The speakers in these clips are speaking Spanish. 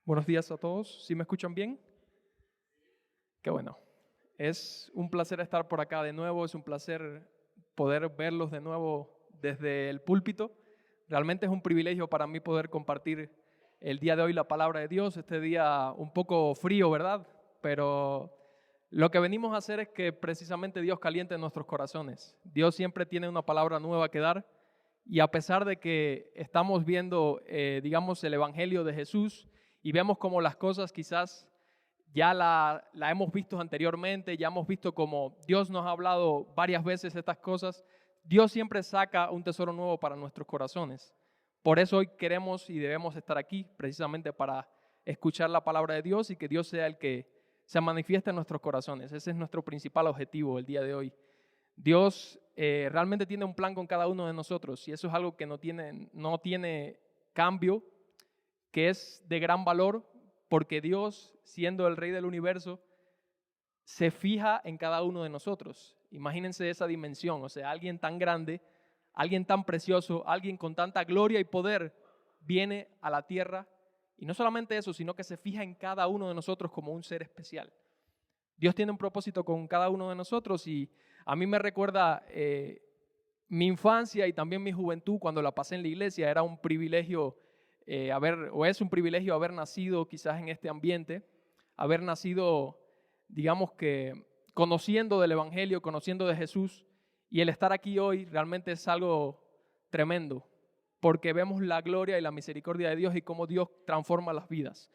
Buenos días a todos. ¿Sí me escuchan bien? Qué bueno. Es un placer estar por acá de nuevo. Es un placer poder verlos de nuevo desde el púlpito. Realmente es un privilegio para mí poder compartir el día de hoy la palabra de Dios. Este día un poco frío, ¿verdad? Pero lo que venimos a hacer es que precisamente Dios caliente nuestros corazones. Dios siempre tiene una palabra nueva que dar. Y a pesar de que estamos viendo, digamos, el Evangelio de Jesús y vemos como las cosas quizás ya la hemos visto anteriormente, ya hemos visto como Dios nos ha hablado varias veces estas cosas, Dios siempre saca un tesoro nuevo para nuestros corazones. Por eso hoy queremos y debemos estar aquí precisamente para escuchar la palabra de Dios y que Dios sea el que se manifieste en nuestros corazones. Ese es nuestro principal objetivo el día de hoy. Dios realmente tiene un plan con cada uno de nosotros y eso es algo que no tiene cambio, que es de gran valor porque Dios, siendo el Rey del universo, se fija en cada uno de nosotros. Imagínense esa dimensión, o sea, alguien tan grande, alguien tan precioso, alguien con tanta gloria y poder viene a la tierra y no solamente eso, sino que se fija en cada uno de nosotros como un ser especial. Dios tiene un propósito con cada uno de nosotros y a mí me recuerda mi infancia y también mi juventud cuando la pasé en la iglesia. Era un privilegio es un privilegio haber nacido quizás en este ambiente, haber nacido, digamos que, conociendo del Evangelio, conociendo de Jesús, y el estar aquí hoy realmente es algo tremendo, porque vemos la gloria y la misericordia de Dios y cómo Dios transforma las vidas.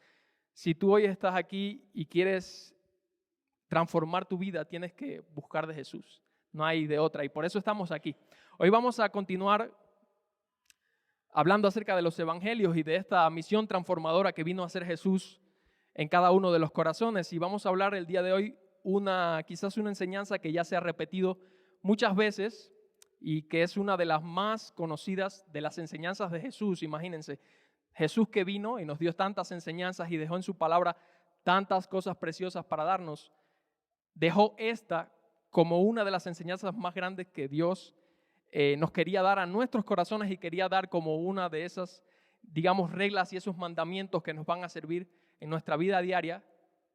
Si tú hoy estás aquí y quieres transformar tu vida, tienes que buscar de Jesús. No hay de otra y por eso estamos aquí. Hoy vamos a continuar hablando acerca de los evangelios y de esta misión transformadora que vino a hacer Jesús en cada uno de los corazones. Y vamos a hablar el día de hoy quizás una enseñanza que ya se ha repetido muchas veces y que es una de las más conocidas de las enseñanzas de Jesús. Imagínense, Jesús que vino y nos dio tantas enseñanzas y dejó en su palabra tantas cosas preciosas para darnos, dejó esta como una de las enseñanzas más grandes que Dios nos quería dar a nuestros corazones y quería dar como una de esas, digamos, reglas y esos mandamientos que nos van a servir en nuestra vida diaria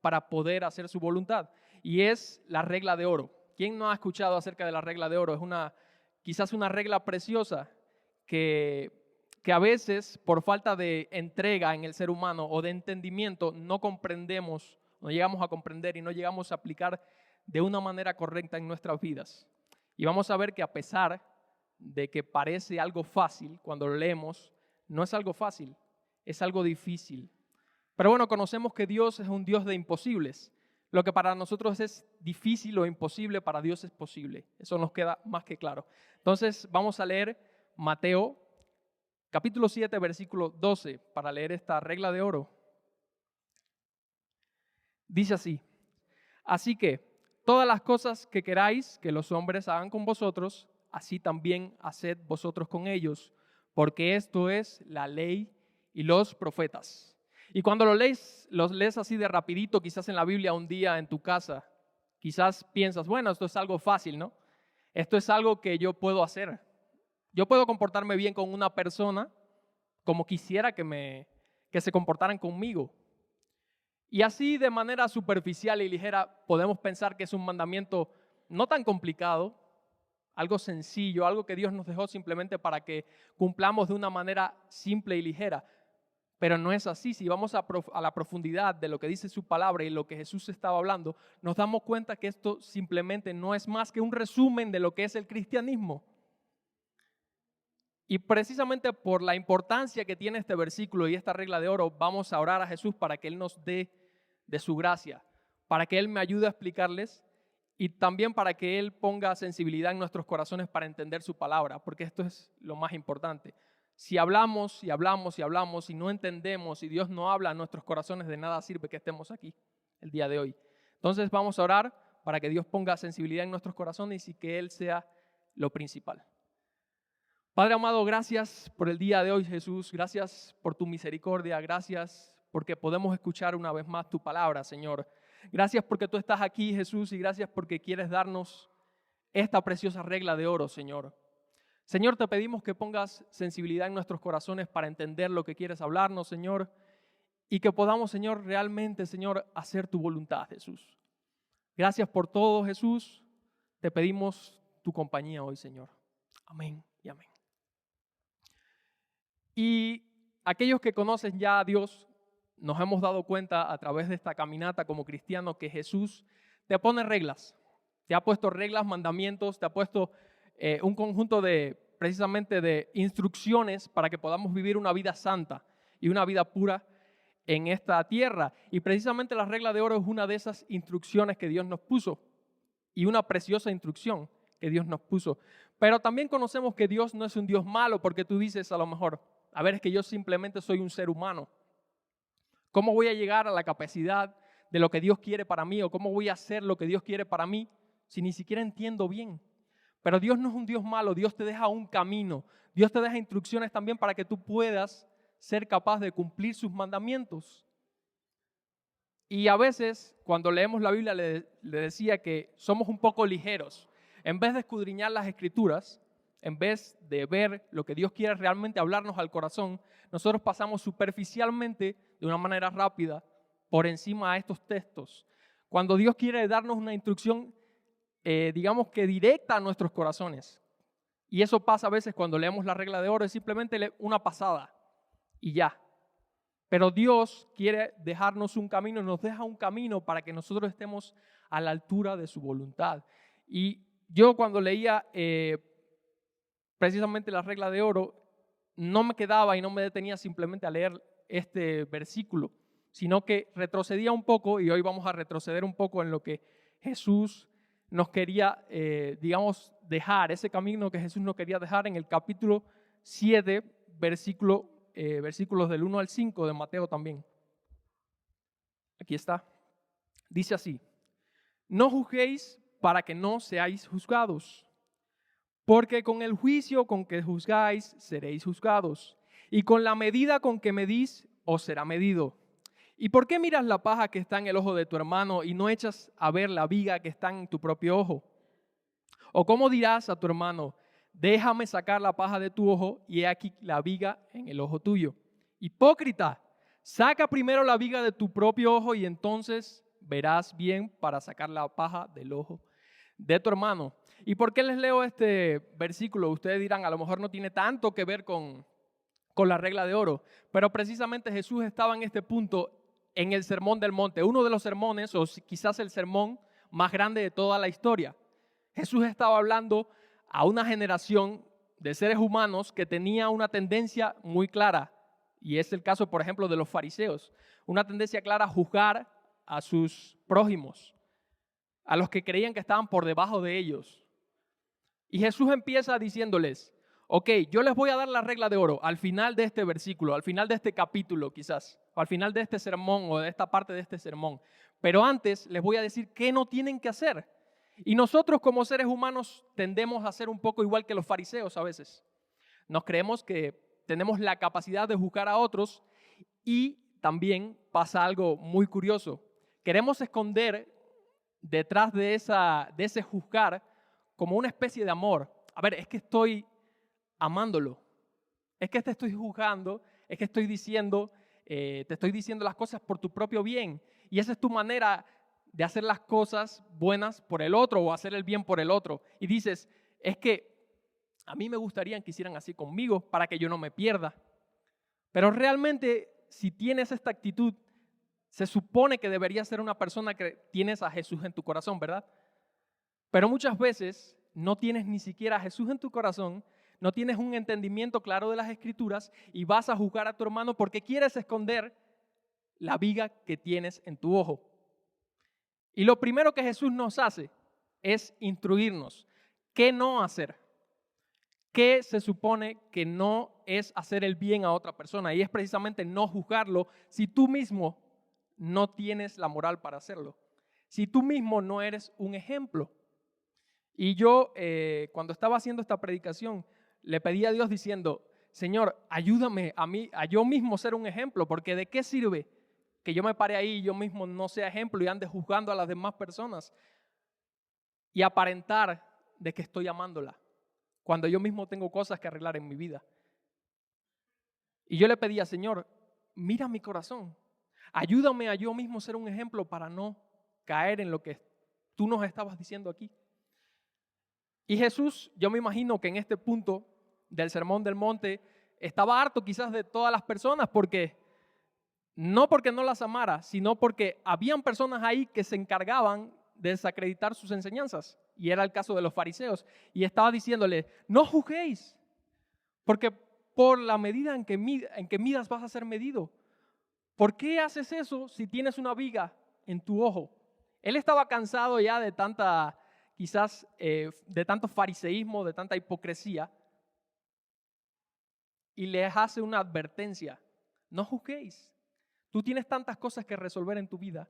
para poder hacer su voluntad. Y es la regla de oro. ¿Quién no ha escuchado acerca de la regla de oro? Es quizás una regla preciosa que a veces por falta de entrega en el ser humano o de entendimiento no comprendemos, no llegamos a comprender y no llegamos a aplicar de una manera correcta en nuestras vidas. Y vamos a ver que a pesar de que parece algo fácil, cuando lo leemos, no es algo fácil, es algo difícil. Pero bueno, conocemos que Dios es un Dios de imposibles. Lo que para nosotros es difícil o imposible, para Dios es posible. Eso nos queda más que claro. Entonces vamos a leer Mateo capítulo 7, versículo 12, para leer esta regla de oro. Dice así: así que todas las cosas que queráis que los hombres hagan con vosotros, así también haced vosotros con ellos, porque esto es la ley y los profetas. Y cuando los lees así de rapidito, quizás en la Biblia un día en tu casa, quizás piensas, bueno, esto es algo fácil, ¿no? Esto es algo que yo puedo hacer. Yo puedo comportarme bien con una persona como quisiera que se comportaran conmigo. Y así de manera superficial y ligera podemos pensar que es un mandamiento no tan complicado, algo sencillo, algo que Dios nos dejó simplemente para que cumplamos de una manera simple y ligera. Pero no es así. Si vamos a la profundidad de lo que dice su palabra y lo que Jesús estaba hablando, nos damos cuenta que esto simplemente no es más que un resumen de lo que es el cristianismo. Y precisamente por la importancia que tiene este versículo y esta regla de oro, vamos a orar a Jesús para que Él nos dé de su gracia, para que Él me ayude a explicarles y también para que Él ponga sensibilidad en nuestros corazones para entender su palabra, porque esto es lo más importante. Si hablamos y hablamos y hablamos y no entendemos y Dios no habla a nuestros corazones, de nada sirve que estemos aquí el día de hoy. Entonces vamos a orar para que Dios ponga sensibilidad en nuestros corazones y que Él sea lo principal. Padre amado, gracias por el día de hoy, Jesús. Gracias por tu misericordia. Gracias porque podemos escuchar una vez más tu palabra, Señor. Gracias porque tú estás aquí, Jesús, y gracias porque quieres darnos esta preciosa regla de oro, Señor. Señor, te pedimos que pongas sensibilidad en nuestros corazones para entender lo que quieres hablarnos, Señor, y que podamos, Señor, realmente, Señor, hacer tu voluntad, Jesús. Gracias por todo, Jesús. Te pedimos tu compañía hoy, Señor. Amén y amén. Y aquellos que conocen ya a Dios, nos hemos dado cuenta a través de esta caminata como cristianos que Jesús te pone reglas. Te ha puesto reglas, mandamientos, te ha puesto un conjunto precisamente de instrucciones para que podamos vivir una vida santa y una vida pura en esta tierra. Y precisamente la regla de oro es una de esas instrucciones que Dios nos puso y una preciosa instrucción que Dios nos puso. Pero también conocemos que Dios no es un Dios malo, porque tú dices a lo mejor, a ver, es que yo simplemente soy un ser humano. ¿Cómo voy a llegar a la capacidad de lo que Dios quiere para mí? ¿O cómo voy a hacer lo que Dios quiere para mí si ni siquiera entiendo bien? Pero Dios no es un Dios malo, Dios te deja un camino. Dios te deja instrucciones también para que tú puedas ser capaz de cumplir sus mandamientos. Y a veces, cuando leemos la Biblia, le decía que somos un poco ligeros. En vez de escudriñar las Escrituras, en vez de ver lo que Dios quiere realmente hablarnos al corazón, nosotros pasamos superficialmente, de una manera rápida, por encima de estos textos. Cuando Dios quiere darnos una instrucción, digamos que directa a nuestros corazones. Y eso pasa a veces cuando leemos la regla de oro, es simplemente una pasada y ya. Pero Dios quiere dejarnos un camino, nos deja un camino para que nosotros estemos a la altura de su voluntad. Y yo cuando leía precisamente la regla de oro, no me quedaba y no me detenía simplemente a leer este versículo, sino que retrocedía un poco, y hoy vamos a retroceder un poco en lo que Jesús nos quería, dejar, ese camino que Jesús nos quería dejar en el capítulo 7, versículos del 1 al 5 de Mateo también. Aquí está. Dice así: no juzguéis para que no seáis juzgados, porque con el juicio con que juzgáis seréis juzgados, y con la medida con que medís os será medido. ¿Y por qué miras la paja que está en el ojo de tu hermano y no echas a ver la viga que está en tu propio ojo? ¿O cómo dirás a tu hermano, déjame sacar la paja de tu ojo y he aquí la viga en el ojo tuyo? Hipócrita, saca primero la viga de tu propio ojo y entonces verás bien para sacar la paja del ojo de tu hermano. ¿Y por qué les leo este versículo? Ustedes dirán, a lo mejor no tiene tanto que ver con la regla de oro, pero precisamente Jesús estaba en este punto en el Sermón del Monte, uno de los sermones, o quizás el sermón más grande de toda la historia. Jesús estaba hablando a una generación de seres humanos que tenía una tendencia muy clara, y es el caso, por ejemplo, de los fariseos, una tendencia clara a juzgar a sus prójimos, a los que creían que estaban por debajo de ellos. Y Jesús empieza diciéndoles, ok, yo les voy a dar la regla de oro al final de este versículo, al final de este capítulo quizás, o al final de este sermón o de esta parte de este sermón. Pero antes les voy a decir qué no tienen que hacer. Y nosotros como seres humanos tendemos a ser un poco igual que los fariseos a veces. Nos creemos que tenemos la capacidad de juzgar a otros y también pasa algo muy curioso. Queremos esconder detrás de ese juzgar como una especie de amor. A ver, es que estoy amándolo. Es que te estoy juzgando, es que te estoy diciendo las cosas por tu propio bien. Y esa es tu manera de hacer las cosas buenas por el otro o hacer el bien por el otro. Y dices, es que a mí me gustaría que hicieran así conmigo para que yo no me pierda. Pero realmente, si tienes esta actitud, se supone que deberías ser una persona que tienes a Jesús en tu corazón, ¿verdad? Pero muchas veces no tienes ni siquiera a Jesús en tu corazón, no tienes un entendimiento claro de las Escrituras y vas a juzgar a tu hermano porque quieres esconder la viga que tienes en tu ojo. Y lo primero que Jesús nos hace es instruirnos qué no hacer. ¿Qué se supone que no es hacer el bien a otra persona? Y es precisamente no juzgarlo si tú mismo no tienes la moral para hacerlo. Si tú mismo no eres un ejemplo. Y yo, cuando estaba haciendo esta predicación, le pedí a Dios diciendo, Señor, ayúdame a mí, a yo mismo ser un ejemplo, porque ¿de qué sirve que yo me pare ahí y yo mismo no sea ejemplo y ande juzgando a las demás personas y aparentar de que estoy amándola, cuando yo mismo tengo cosas que arreglar en mi vida? Y yo le pedía, Señor, mira mi corazón, Ayúdame a yo mismo ser un ejemplo para no caer en lo que tú nos estabas diciendo aquí. Y Jesús, yo me imagino que en este punto del Sermón del Monte estaba harto quizás de todas las personas, no porque no las amara, sino porque habían personas ahí que se encargaban de desacreditar sus enseñanzas. Y era el caso de los fariseos. Y estaba diciéndole, no juzguéis, porque por la medida en que midas vas a ser medido. ¿Por qué haces eso si tienes una viga en tu ojo? Él estaba cansado ya de de tanto fariseísmo, de tanta hipocresía, y les hace una advertencia. No juzguéis. Tú tienes tantas cosas que resolver en tu vida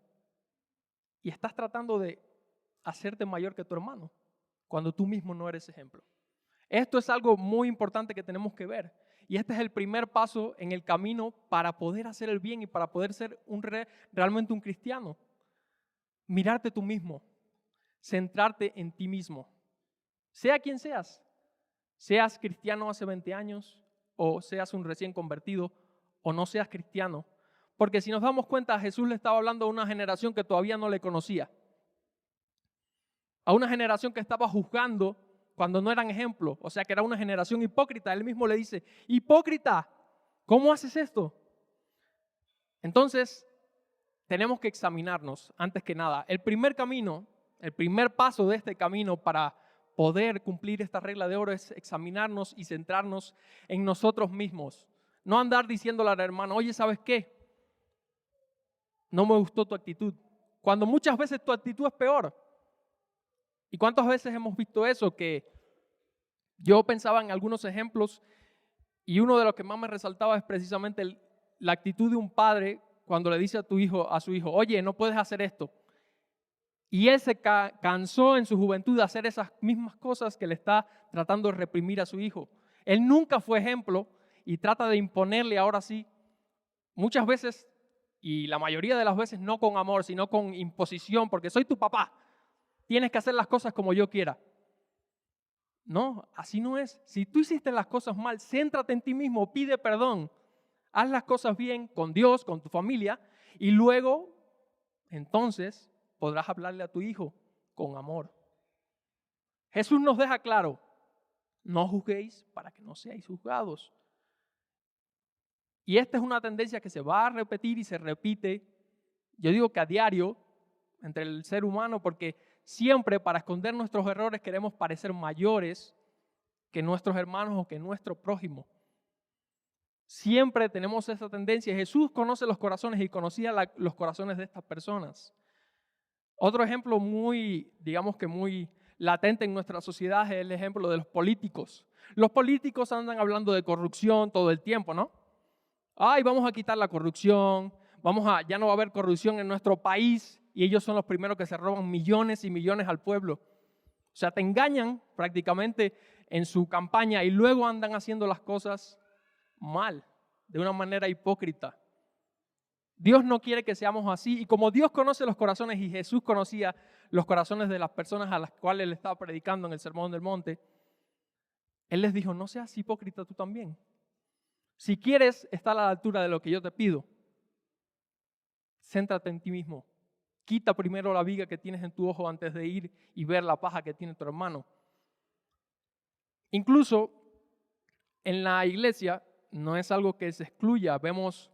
y estás tratando de hacerte mayor que tu hermano cuando tú mismo no eres ejemplo. Esto es algo muy importante que tenemos que ver. Y este es el primer paso en el camino para poder hacer el bien y para poder ser realmente un cristiano. Mirarte tú mismo, centrarte en ti mismo. Sea quien seas cristiano hace 20 años o seas un recién convertido o no seas cristiano. Porque si nos damos cuenta, Jesús le estaba hablando a una generación que todavía no le conocía. A una generación que estaba juzgando cuando no eran ejemplo. O sea que era una generación hipócrita. Él mismo le dice, hipócrita, ¿cómo haces esto? Entonces, tenemos que examinarnos antes que nada. El primer paso de este camino para poder cumplir esta regla de oro es examinarnos y centrarnos en nosotros mismos. No andar diciéndole al hermano, oye, ¿sabes qué? No me gustó tu actitud. Cuando muchas veces tu actitud es peor. ¿Y cuántas veces hemos visto eso? Que yo pensaba en algunos ejemplos y uno de los que más me resaltaba es precisamente la actitud de un padre cuando le dice a su hijo, oye, no puedes hacer esto. Y él se cansó en su juventud de hacer esas mismas cosas que le está tratando de reprimir a su hijo. Él nunca fue ejemplo y trata de imponerle ahora sí, muchas veces, y la mayoría de las veces no con amor, sino con imposición, porque soy tu papá, tienes que hacer las cosas como yo quiera. No, así no es. Si tú hiciste las cosas mal, céntrate en ti mismo, pide perdón, haz las cosas bien con Dios, con tu familia, y luego, entonces, podrás hablarle a tu hijo con amor. Jesús nos deja claro, no juzguéis para que no seáis juzgados. Y esta es una tendencia que se va a repetir y se repite, yo digo que a diario, entre el ser humano, porque siempre para esconder nuestros errores queremos parecer mayores que nuestros hermanos o que nuestro prójimo. Siempre tenemos esa tendencia. Jesús conoce los corazones y conocía los corazones de estas personas. Otro ejemplo muy latente en nuestra sociedad es el ejemplo de los políticos. Los políticos andan hablando de corrupción todo el tiempo, ¿no? Ay, vamos a quitar la corrupción, ya no va a haber corrupción en nuestro país, y ellos son los primeros que se roban millones y millones al pueblo. O sea, te engañan prácticamente en su campaña y luego andan haciendo las cosas mal, de una manera hipócrita. Dios no quiere que seamos así, y como Dios conoce los corazones y Jesús conocía los corazones de las personas a las cuales Él estaba predicando en el Sermón del Monte, Él les dijo, no seas hipócrita tú también. Si quieres estar a la altura de lo que yo te pido, céntrate en ti mismo. Quita primero la viga que tienes en tu ojo antes de ir y ver la paja que tiene tu hermano. Incluso en la iglesia no es algo que se excluya. Vemos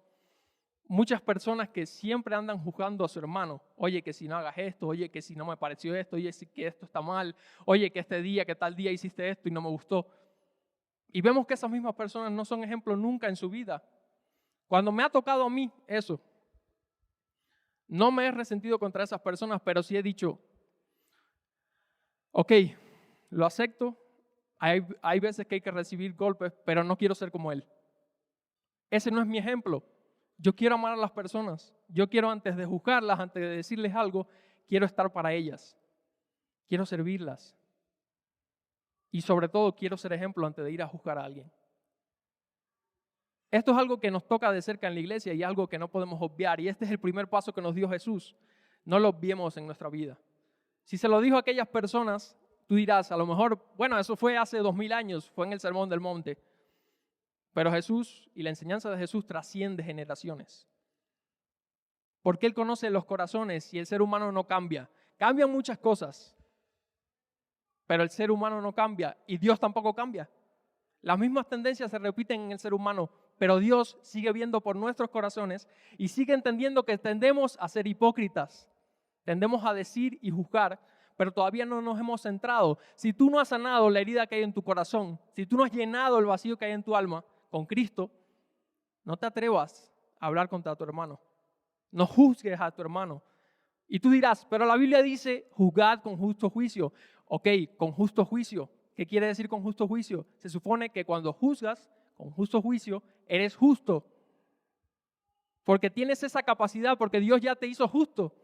muchas personas que siempre andan juzgando a su hermano. Oye, que si no hagas esto, oye, que si no me pareció esto, oye, que esto está mal, oye, que que tal día hiciste esto y no me gustó. Y vemos que esas mismas personas no son ejemplos nunca en su vida. Cuando me ha tocado a mí eso, no me he resentido contra esas personas, pero sí he dicho, ok, lo acepto, hay veces que hay que recibir golpes, pero no quiero ser como él. Ese no es mi ejemplo. Yo quiero amar a las personas. Yo quiero, antes de juzgarlas, antes de decirles algo, quiero estar para ellas. Quiero servirlas. Y sobre todo quiero ser ejemplo antes de ir a juzgar a alguien. Esto es algo que nos toca de cerca en la iglesia y algo que no podemos obviar. Y este es el primer paso que nos dio Jesús. No lo obviemos en nuestra vida. Si se lo dijo a aquellas personas, tú dirás, a lo mejor, bueno, eso fue hace 2000 años, fue en el Sermón del Monte. Pero Jesús y la enseñanza de Jesús trasciende generaciones. Porque Él conoce los corazones y el ser humano no cambia. Cambian muchas cosas, pero el ser humano no cambia y Dios tampoco cambia. Las mismas tendencias se repiten en el ser humano, pero Dios sigue viendo por nuestros corazones y sigue entendiendo que tendemos a ser hipócritas. Tendemos a decir y juzgar, pero todavía no nos hemos centrado. Si tú no has sanado la herida que hay en tu corazón, si tú no has llenado el vacío que hay en tu alma con Cristo, no te atrevas a hablar contra tu hermano. No juzgues a tu hermano. Y tú dirás, pero la Biblia dice, juzgad con justo juicio. Ok, con justo juicio. ¿Qué quiere decir con justo juicio? Se supone que cuando juzgas con justo juicio, eres justo. Porque tienes esa capacidad, porque Dios ya te hizo justo.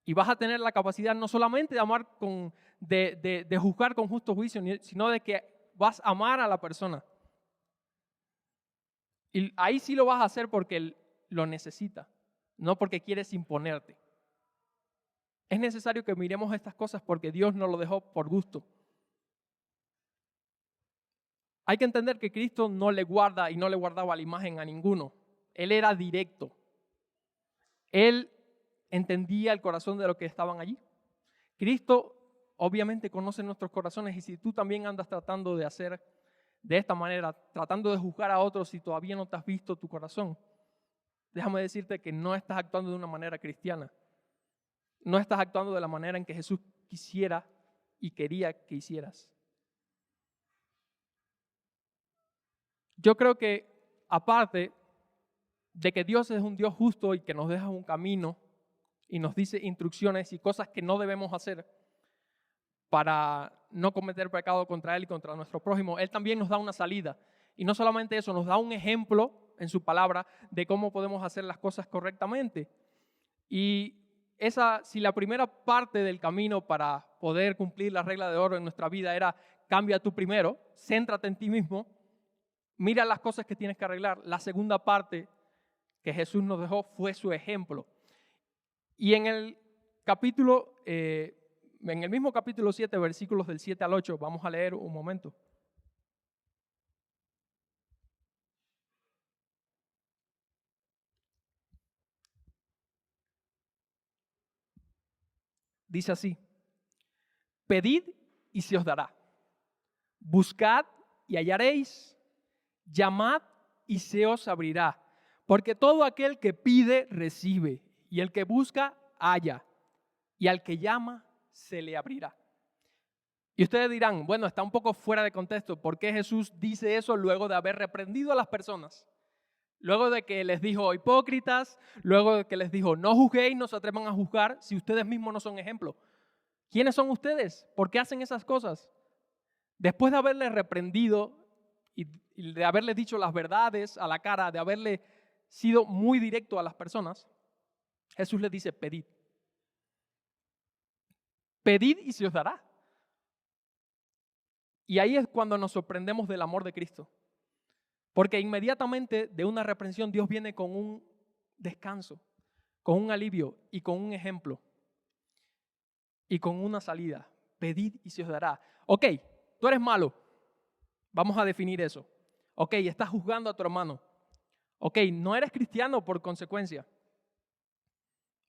Y vas a tener la capacidad no solamente de amar de juzgar con justo juicio, sino de que vas a amar a la persona. Y ahí sí lo vas a hacer porque Él lo necesita, no porque quieres imponerte. Es necesario que miremos estas cosas porque Dios nos lo dejó por gusto. Hay que entender que Cristo no le guarda y no le guardaba la imagen a ninguno. Él era directo. Él entendía el corazón de los que estaban allí. Cristo obviamente conoce nuestros corazones y si tú también andas tratando de hacer de esta manera, tratando de juzgar a otros si todavía no te has visto tu corazón, déjame decirte que no estás actuando de una manera cristiana. No estás actuando de la manera en que Jesús quisiera y quería que hicieras. Yo creo que aparte de que Dios es un Dios justo y que nos deja un camino y nos dice instrucciones y cosas que no debemos hacer para no cometer pecado contra Él y contra nuestro prójimo, Él también nos da una salida. Y no solamente eso, nos da un ejemplo en su palabra de cómo podemos hacer las cosas correctamente. Y si la primera parte del camino para poder cumplir la regla de oro en nuestra vida era cambia tú primero, céntrate en ti mismo, mira las cosas que tienes que arreglar. La segunda parte que Jesús nos dejó fue su ejemplo. Y en el mismo capítulo 7, versículos del 7 al 8, vamos a leer un momento. Dice así: pedid y se os dará, buscad y hallaréis, llamad y se os abrirá, porque todo aquel que pide recibe, y el que busca halla, y al que llama se le abrirá. Y ustedes dirán, bueno, está un poco fuera de contexto, ¿por qué Jesús dice eso luego de haber reprendido a las personas? Luego de que les dijo hipócritas, luego de que les dijo no juzguéis, no se atrevan a juzgar si ustedes mismos no son ejemplo. ¿Quiénes son ustedes? ¿Por qué hacen esas cosas? Después de haberles reprendido y de haberles dicho las verdades a la cara, de haberle sido muy directo a las personas, Jesús les dice pedid. Pedid y se os dará. Y ahí es cuando nos sorprendemos del amor de Cristo. Porque inmediatamente de una reprensión Dios viene con un descanso, con un alivio y con un ejemplo y con una salida. Pedid y se os dará. Ok, tú eres malo. Vamos a definir eso. Ok, estás juzgando a tu hermano. Ok, no eres cristiano por consecuencia.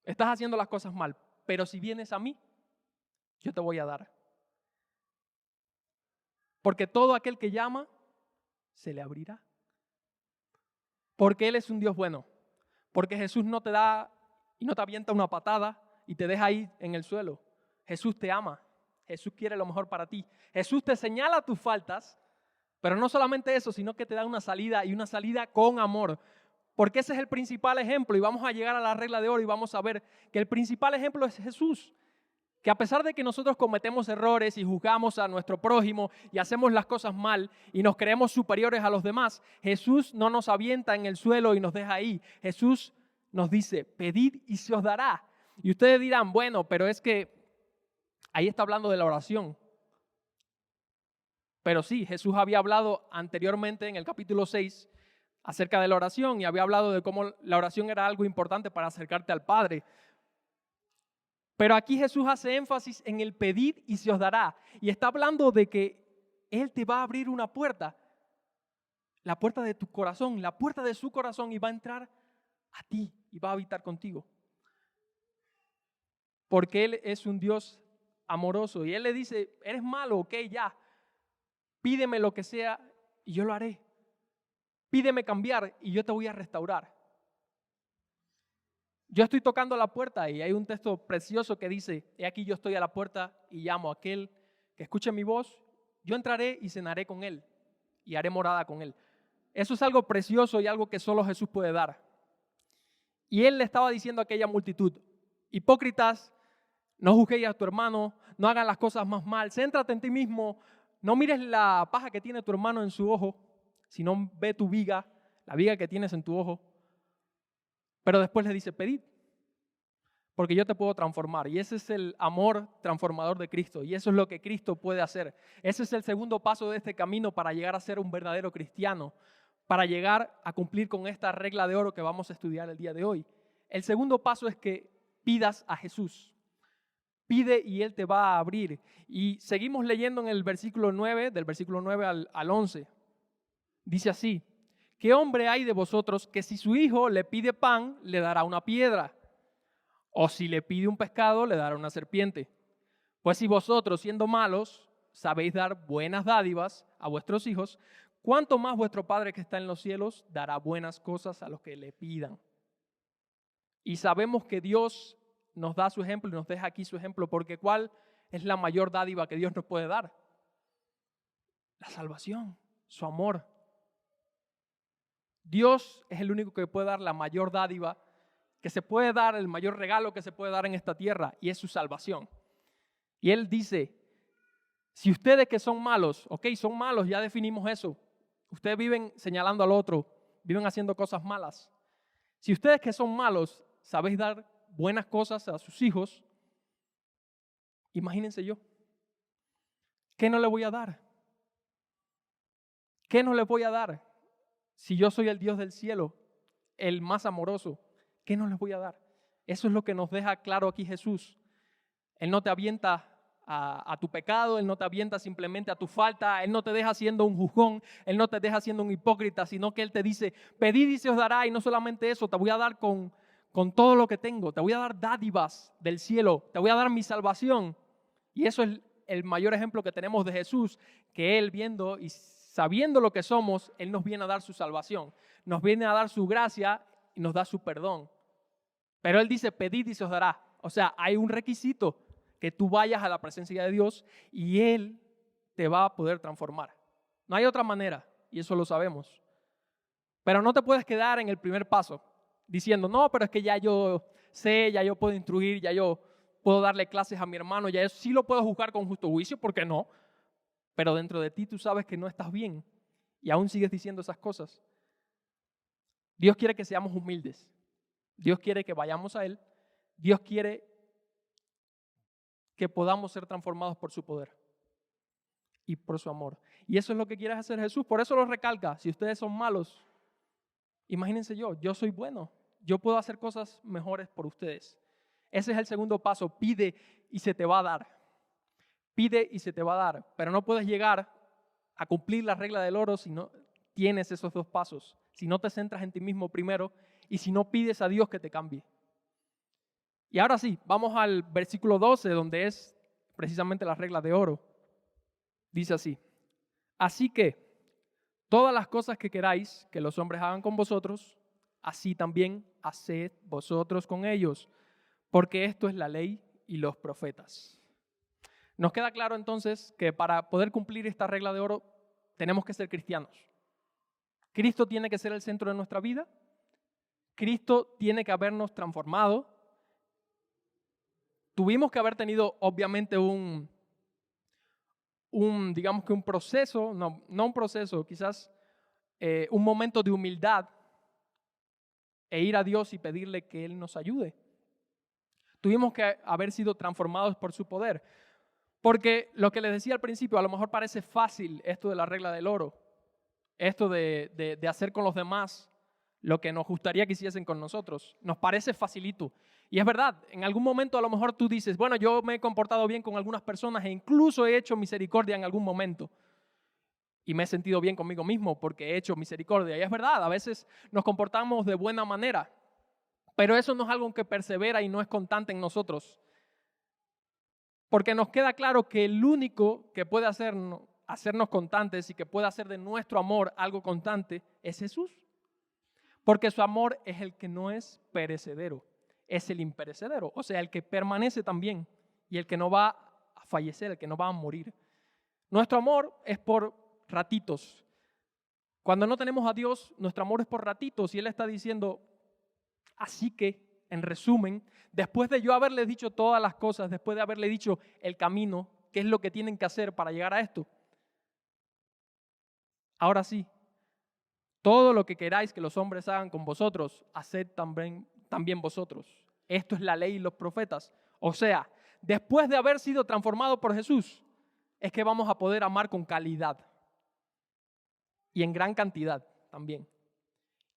Estás haciendo las cosas mal. Pero si vienes a mí, yo te voy a dar. Porque todo aquel que llama, se le abrirá. Porque Él es un Dios bueno. Porque Jesús no te da y no te avienta una patada y te deja ahí en el suelo. Jesús te ama. Jesús quiere lo mejor para ti. Jesús te señala tus faltas, pero no solamente eso, sino que te da una salida y una salida con amor. Porque ese es el principal ejemplo y vamos a llegar a la regla de oro y vamos a ver que el principal ejemplo es Jesús. Que a pesar de que nosotros cometemos errores y juzgamos a nuestro prójimo y hacemos las cosas mal y nos creemos superiores a los demás, Jesús no nos avienta en el suelo y nos deja ahí. Jesús nos dice, pedid y se os dará. Y ustedes dirán, bueno, pero es que ahí está hablando de la oración. Pero sí, Jesús había hablado anteriormente en el capítulo 6 acerca de la oración y había hablado de cómo la oración era algo importante para acercarte al Padre. Pero aquí Jesús hace énfasis en el pedid y se os dará. Y está hablando de que Él te va a abrir una puerta. La puerta de tu corazón, la puerta de su corazón y va a entrar a ti y va a habitar contigo. Porque Él es un Dios amoroso y Él le dice, eres malo, ok, ya, pídeme lo que sea y yo lo haré. Pídeme cambiar y yo te voy a restaurar. Yo estoy tocando la puerta y hay un texto precioso que dice, he aquí yo estoy a la puerta y llamo a aquel que escuche mi voz, yo entraré y cenaré con él y haré morada con él. Eso es algo precioso y algo que solo Jesús puede dar. Y Él le estaba diciendo a aquella multitud, hipócritas, no juzguéis a tu hermano, no hagan las cosas más mal, céntrate en ti mismo, no mires la paja que tiene tu hermano en su ojo, sino ve tu viga, la viga que tienes en tu ojo. Pero después le dice, pedid, porque yo te puedo transformar. Y ese es el amor transformador de Cristo. Y eso es lo que Cristo puede hacer. Ese es el segundo paso de este camino para llegar a ser un verdadero cristiano, para llegar a cumplir con esta regla de oro que vamos a estudiar el día de hoy. El segundo paso es que pidas a Jesús. Pide y Él te va a abrir. Y seguimos leyendo en el versículo 9, del versículo 9 al 11. Dice así, ¿qué hombre hay de vosotros que si su hijo le pide pan, le dará una piedra? O si le pide un pescado, le dará una serpiente. Pues si vosotros, siendo malos, sabéis dar buenas dádivas a vuestros hijos, ¿cuánto más vuestro Padre que está en los cielos dará buenas cosas a los que le pidan? Y sabemos que Dios nos da su ejemplo y nos deja aquí su ejemplo, porque ¿cuál es la mayor dádiva que Dios nos puede dar? La salvación, su amor. Dios es el único que puede dar la mayor dádiva que se puede dar, el mayor regalo que se puede dar en esta tierra, y es su salvación. Y Él dice, si ustedes que son malos, ok, son malos, ya definimos eso. Ustedes viven señalando al otro, viven haciendo cosas malas. Si ustedes que son malos sabéis dar buenas cosas a sus hijos, imagínense yo. ¿Qué no le voy a dar? ¿Qué no le voy a dar? Si yo soy el Dios del cielo, el más amoroso, ¿qué no les voy a dar? Eso es lo que nos deja claro aquí Jesús. Él no te avienta a tu pecado, Él no te avienta simplemente a tu falta, Él no te deja siendo un juzgón, Él no te deja siendo un hipócrita, sino que Él te dice, pedid y se os dará, y no solamente eso, te voy a dar con todo lo que tengo, te voy a dar dádivas del cielo, te voy a dar mi salvación. Y eso es el mayor ejemplo que tenemos de Jesús, que Él viendo y sabiendo lo que somos, Él nos viene a dar su salvación, nos viene a dar su gracia y nos da su perdón. Pero Él dice, pedid y se os dará. O sea, hay un requisito, que tú vayas a la presencia de Dios y Él te va a poder transformar. No hay otra manera, y eso lo sabemos. Pero no te puedes quedar en el primer paso, diciendo, no, pero es que ya yo sé, ya yo puedo instruir, ya yo puedo darle clases a mi hermano, ya yo sí lo puedo juzgar con justo juicio, ¿por qué no? Pero dentro de ti tú sabes que no estás bien y aún sigues diciendo esas cosas. Dios quiere que seamos humildes. Dios quiere que vayamos a Él. Dios quiere que podamos ser transformados por su poder y por su amor. Y eso es lo que quiere hacer Jesús. Por eso lo recalca. Si ustedes son malos, imagínense yo soy bueno. Yo puedo hacer cosas mejores por ustedes. Ese es el segundo paso. Pide y se te va a dar. Pide y se te va a dar. Pero no puedes llegar a cumplir la regla del oro si no tienes esos dos pasos. Si no te centras en ti mismo primero y si no pides a Dios que te cambie. Y ahora sí, vamos al versículo 12, donde es precisamente la regla de oro. Dice así, así que todas las cosas que queráis que los hombres hagan con vosotros, así también haced vosotros con ellos, porque esto es la ley y los profetas. Nos queda claro entonces que para poder cumplir esta regla de oro tenemos que ser cristianos. Cristo tiene que ser el centro de nuestra vida. Cristo tiene que habernos transformado. Tuvimos que haber tenido obviamente digamos que un proceso, no un proceso, quizás un momento de humildad e ir a Dios y pedirle que Él nos ayude. Tuvimos que haber sido transformados por su poder. Porque lo que les decía al principio, a lo mejor parece fácil esto de la regla del oro, esto de hacer con los demás lo que nos gustaría que hiciesen con nosotros. Nos parece facilito. Y es verdad, en algún momento a lo mejor tú dices, bueno, yo me he comportado bien con algunas personas e incluso he hecho misericordia en algún momento. Y me he sentido bien conmigo mismo porque he hecho misericordia. Y es verdad, a veces nos comportamos de buena manera. Pero eso no es algo que persevera y no es constante en nosotros. Porque nos queda claro que el único que puede hacernos constantes y que puede hacer de nuestro amor algo constante es Jesús. Porque su amor es el que no es perecedero, es el imperecedero, o sea, el que permanece también y el que no va a fallecer, el que no va a morir. Nuestro amor es por ratitos. Cuando no tenemos a Dios, nuestro amor es por ratitos y Él está diciendo, así que, en resumen, después de yo haberles dicho todas las cosas, después de haberle dicho el camino, qué es lo que tienen que hacer para llegar a esto, ahora sí, todo lo que queráis que los hombres hagan con vosotros, haced también vosotros. Esto es la ley y los profetas. O sea, después de haber sido transformados por Jesús, es que vamos a poder amar con calidad y en gran cantidad también.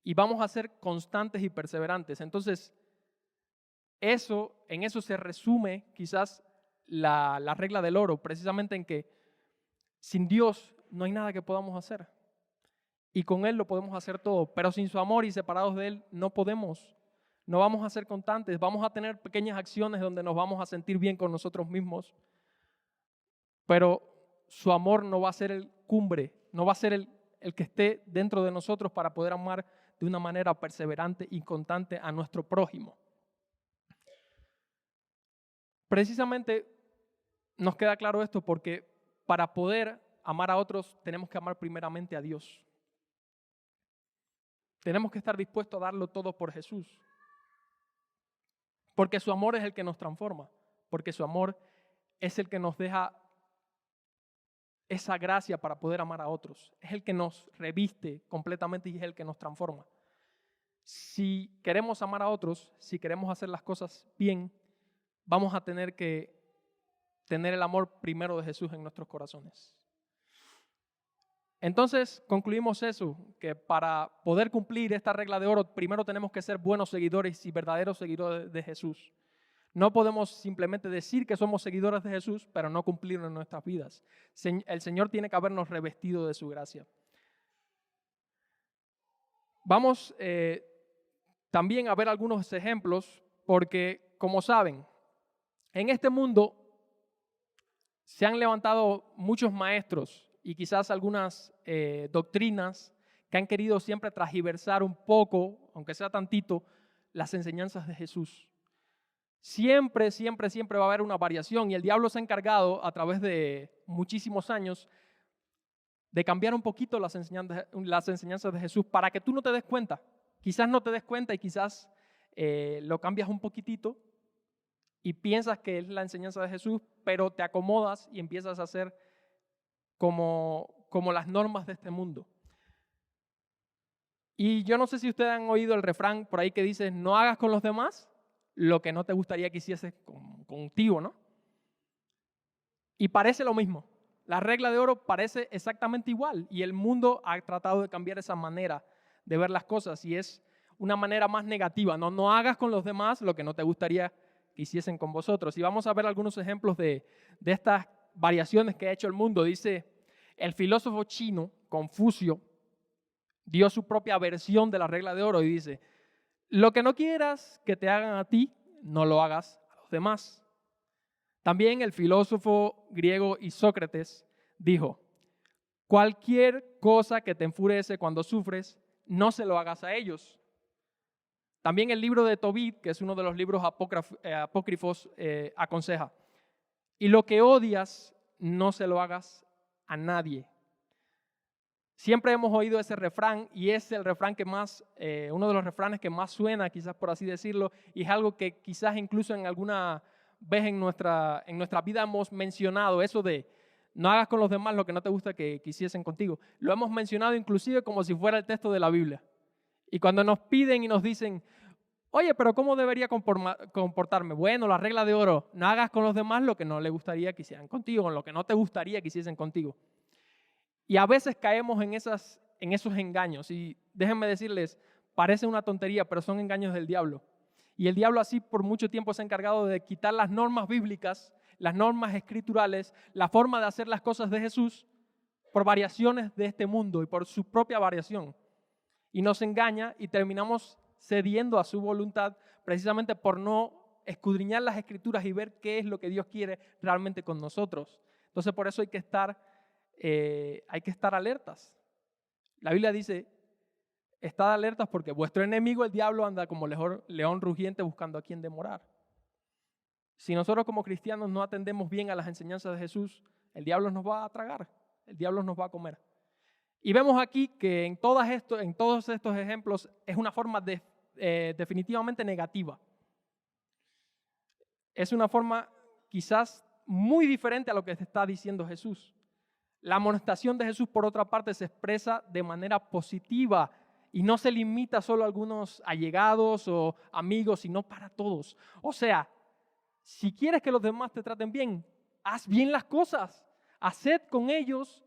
Y vamos a ser constantes y perseverantes. Entonces, en eso se resume quizás la regla del oro, precisamente en que sin Dios no hay nada que podamos hacer. Y con Él lo podemos hacer todo, pero sin su amor y separados de Él no podemos. No vamos a ser constantes, vamos a tener pequeñas acciones donde nos vamos a sentir bien con nosotros mismos, pero su amor no va a ser el cumbre, no va a ser el que esté dentro de nosotros para poder amar de una manera perseverante y constante a nuestro prójimo. Precisamente nos queda claro esto porque para poder amar a otros tenemos que amar primeramente a Dios. Tenemos que estar dispuestos a darlo todo por Jesús. Porque su amor es el que nos transforma. Porque su amor es el que nos deja esa gracia para poder amar a otros. Es el que nos reviste completamente y es el que nos transforma. Si queremos amar a otros, si queremos hacer las cosas bien, vamos a tener que tener el amor primero de Jesús en nuestros corazones. Entonces concluimos eso, que para poder cumplir esta regla de oro, primero tenemos que ser buenos seguidores y verdaderos seguidores de Jesús. No podemos simplemente decir que somos seguidores de Jesús, pero no cumplirlo en nuestras vidas. El Señor tiene que habernos revestido de su gracia. Vamos también a ver algunos ejemplos, porque como saben, en este mundo se han levantado muchos maestros y quizás algunas doctrinas que han querido siempre transgiversar un poco, aunque sea tantito, las enseñanzas de Jesús. Siempre va a haber una variación y el diablo se ha encargado a través de muchísimos años de cambiar un poquito las enseñanzas de Jesús para que tú no te des cuenta. Quizás no te des cuenta y quizás lo cambias un poquitito y piensas que es la enseñanza de Jesús, pero te acomodas y empiezas a hacer como las normas de este mundo. Y yo no sé si ustedes han oído el refrán por ahí que dice, no hagas con los demás lo que no te gustaría que hiciese contigo, ¿no? Y parece lo mismo. La regla de oro parece exactamente igual y el mundo ha tratado de cambiar esa manera de ver las cosas y es una manera más negativa. No hagas con los demás lo que no te gustaría que hiciesen con vosotros. Y vamos a ver algunos ejemplos de estas variaciones que ha hecho el mundo. Dice, el filósofo chino, Confucio, dio su propia versión de la regla de oro y dice, lo que no quieras que te hagan a ti, no lo hagas a los demás. También el filósofo griego Isócrates dijo, cualquier cosa que te enfurece cuando sufres, no se lo hagas a ellos. También el libro de Tobit, que es uno de los libros apócrifos, aconseja, y lo que odias, no se lo hagas a nadie. Siempre hemos oído ese refrán y es el refrán que más, uno de los refranes que más suena, quizás por así decirlo, y es algo que quizás incluso en alguna vez en nuestra vida hemos mencionado, eso de no hagas con los demás lo que no te gusta que hiciesen contigo. Lo hemos mencionado inclusive como si fuera el texto de la Biblia. Y cuando nos piden y nos dicen, oye, pero ¿cómo debería comportarme? Bueno, la regla de oro, no hagas con los demás lo que no le gustaría que hicieran contigo, con lo que no te gustaría que hiciesen contigo. Y a veces caemos en esos engaños. Y déjenme decirles, parece una tontería, pero son engaños del diablo. Y el diablo así por mucho tiempo se ha encargado de quitar las normas bíblicas, las normas escriturales, la forma de hacer las cosas de Jesús por variaciones de este mundo y por su propia variación. Y nos engaña y terminamos cediendo a su voluntad precisamente por no escudriñar las Escrituras y ver qué es lo que Dios quiere realmente con nosotros. Entonces por eso hay que estar alertas. La Biblia dice, estad alertas porque vuestro enemigo, el diablo, anda como león rugiente buscando a quien devorar. Si nosotros como cristianos no atendemos bien a las enseñanzas de Jesús, el diablo nos va a tragar, el diablo nos va a comer. Y vemos aquí que en todos estos ejemplos es una forma definitivamente negativa. Es una forma quizás muy diferente a lo que te está diciendo Jesús. La amonestación de Jesús, por otra parte, se expresa de manera positiva y no se limita solo a algunos allegados o amigos, sino para todos. O sea, si quieres que los demás te traten bien, haz bien las cosas. Haced con ellos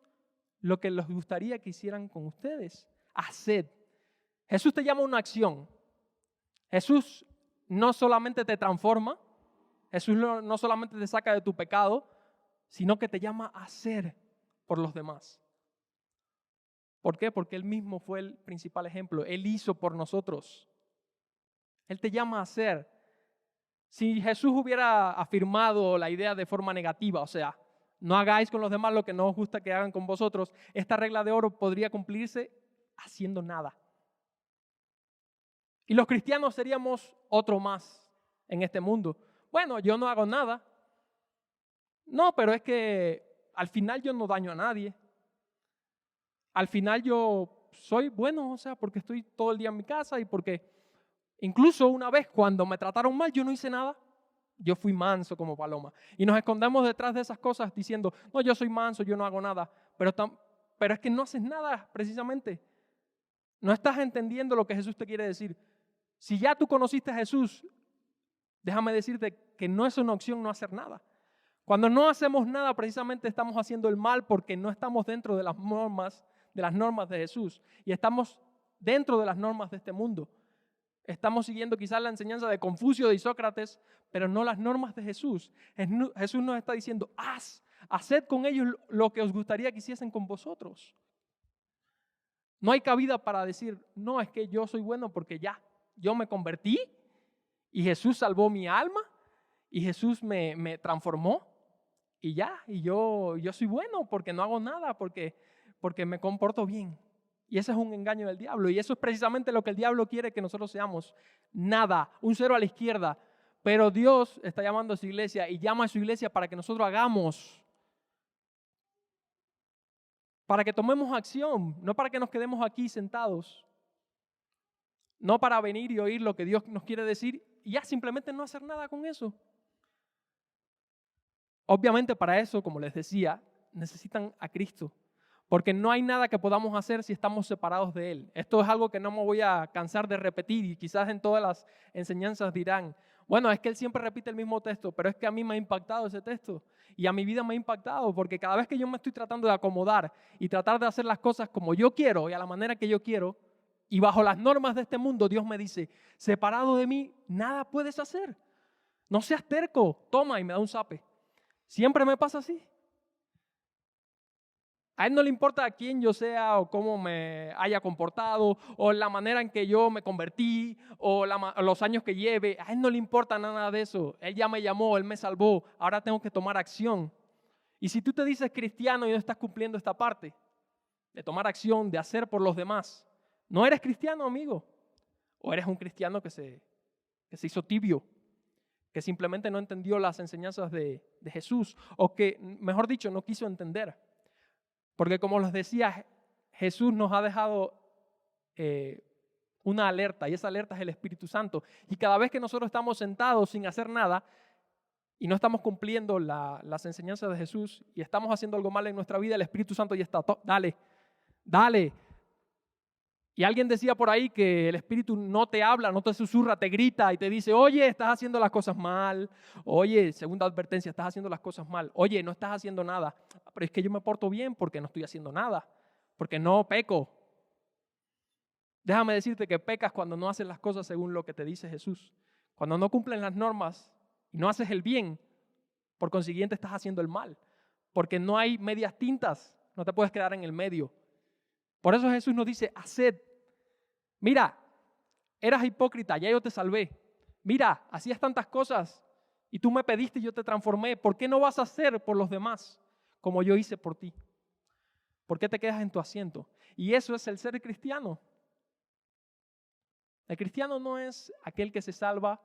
lo que les gustaría que hicieran con ustedes. Haced. Jesús te llama a una acción. Jesús no solamente te transforma, Jesús no solamente te saca de tu pecado, sino que te llama a hacer por los demás. ¿Por qué? Porque Él mismo fue el principal ejemplo. Él hizo por nosotros. Él te llama a hacer. Si Jesús hubiera afirmado la idea de forma negativa, o sea, no hagáis con los demás lo que no os gusta que hagan con vosotros, esta regla de oro podría cumplirse haciendo nada. Y los cristianos seríamos otro más en este mundo. Bueno, yo no hago nada. No, pero es que al final yo no daño a nadie. Al final yo soy bueno, o sea, porque estoy todo el día en mi casa y porque incluso una vez cuando me trataron mal yo no hice nada. Yo fui manso como paloma. Y nos escondemos detrás de esas cosas diciendo, no, yo soy manso, yo no hago nada. Pero es que no haces nada precisamente. No estás entendiendo lo que Jesús te quiere decir. Si ya tú conociste a Jesús, déjame decirte que no es una opción no hacer nada. Cuando no hacemos nada, precisamente estamos haciendo el mal porque no estamos dentro de las normas de Jesús. Y estamos dentro de las normas de este mundo. Estamos siguiendo quizás la enseñanza de Confucio, de Sócrates, pero no las normas de Jesús. Jesús nos está diciendo, haced con ellos lo que os gustaría que hiciesen con vosotros. No hay cabida para decir, no, es que yo soy bueno porque ya, yo me convertí y Jesús salvó mi alma y Jesús me transformó y ya, y yo soy bueno porque no hago nada, porque me comporto bien. Y ese es un engaño del diablo. Y eso es precisamente lo que el diablo quiere que nosotros seamos. Nada, un cero a la izquierda. Pero Dios está llamando a su iglesia y llama a su iglesia para que nosotros hagamos. Para que tomemos acción, no para que nos quedemos aquí sentados. No para venir y oír lo que Dios nos quiere decir y ya simplemente no hacer nada con eso. Obviamente para eso, como les decía, necesitan a Cristo. Porque no hay nada que podamos hacer si estamos separados de Él. Esto es algo que no me voy a cansar de repetir y quizás en todas las enseñanzas dirán, bueno, es que Él siempre repite el mismo texto, pero es que a mí me ha impactado ese texto y a mi vida me ha impactado porque cada vez que yo me estoy tratando de acomodar y tratar de hacer las cosas como yo quiero y a la manera que yo quiero y bajo las normas de este mundo, Dios me dice, separado de mí, nada puedes hacer. No seas terco, toma y me da un zape. Siempre me pasa así. A Él no le importa quién yo sea o cómo me haya comportado o la manera en que yo me convertí o los años que lleve. A Él no le importa nada de eso. Él ya me llamó, Él me salvó. Ahora tengo que tomar acción. Y si tú te dices cristiano y no estás cumpliendo esta parte de tomar acción, de hacer por los demás, no eres cristiano, amigo. O eres un cristiano que se hizo tibio, que simplemente no entendió las enseñanzas de Jesús o que, mejor dicho, no quiso entender. Porque como les decía, Jesús nos ha dejado una alerta y esa alerta es el Espíritu Santo. Y cada vez que nosotros estamos sentados sin hacer nada y no estamos cumpliendo las enseñanzas de Jesús y estamos haciendo algo mal en nuestra vida, el Espíritu Santo ya está, dale. Y alguien decía por ahí que el Espíritu no te habla, no te susurra, te grita y te dice, oye, estás haciendo las cosas mal. Oye, segunda advertencia, estás haciendo las cosas mal. Oye, no estás haciendo nada. Pero es que yo me porto bien porque no estoy haciendo nada, porque no peco. Déjame decirte que pecas cuando no haces las cosas según lo que te dice Jesús. Cuando no cumplen las normas y no haces el bien, por consiguiente estás haciendo el mal. Porque no hay medias tintas, no te puedes quedar en el medio. Por eso Jesús nos dice, haced. Mira, eras hipócrita, ya yo te salvé. Mira, hacías tantas cosas y tú me pediste y yo te transformé. ¿Por qué no vas a hacer por los demás como yo hice por ti? ¿Por qué te quedas en tu asiento? Y eso es el ser cristiano. El cristiano no es aquel que se salva,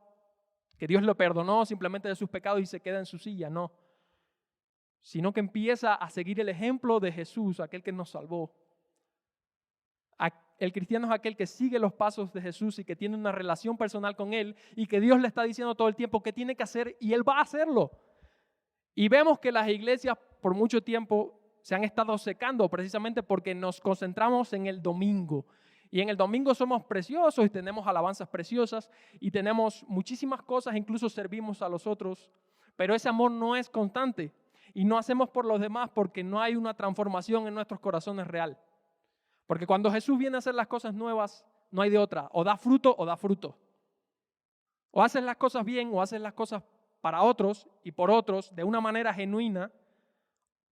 que Dios lo perdonó simplemente de sus pecados y se queda en su silla, no. Sino que empieza a seguir el ejemplo de Jesús, aquel que nos salvó. El cristiano es aquel que sigue los pasos de Jesús y que tiene una relación personal con Él y que Dios le está diciendo todo el tiempo qué tiene que hacer y Él va a hacerlo. Y vemos que las iglesias por mucho tiempo se han estado secando precisamente porque nos concentramos en el domingo. Y en el domingo somos preciosos y tenemos alabanzas preciosas y tenemos muchísimas cosas, incluso servimos a los otros, pero ese amor no es constante y no hacemos por los demás porque no hay una transformación en nuestros corazones real. Porque cuando Jesús viene a hacer las cosas nuevas, no hay de otra, o da fruto o da fruto. O haces las cosas bien o haces las cosas para otros y por otros de una manera genuina,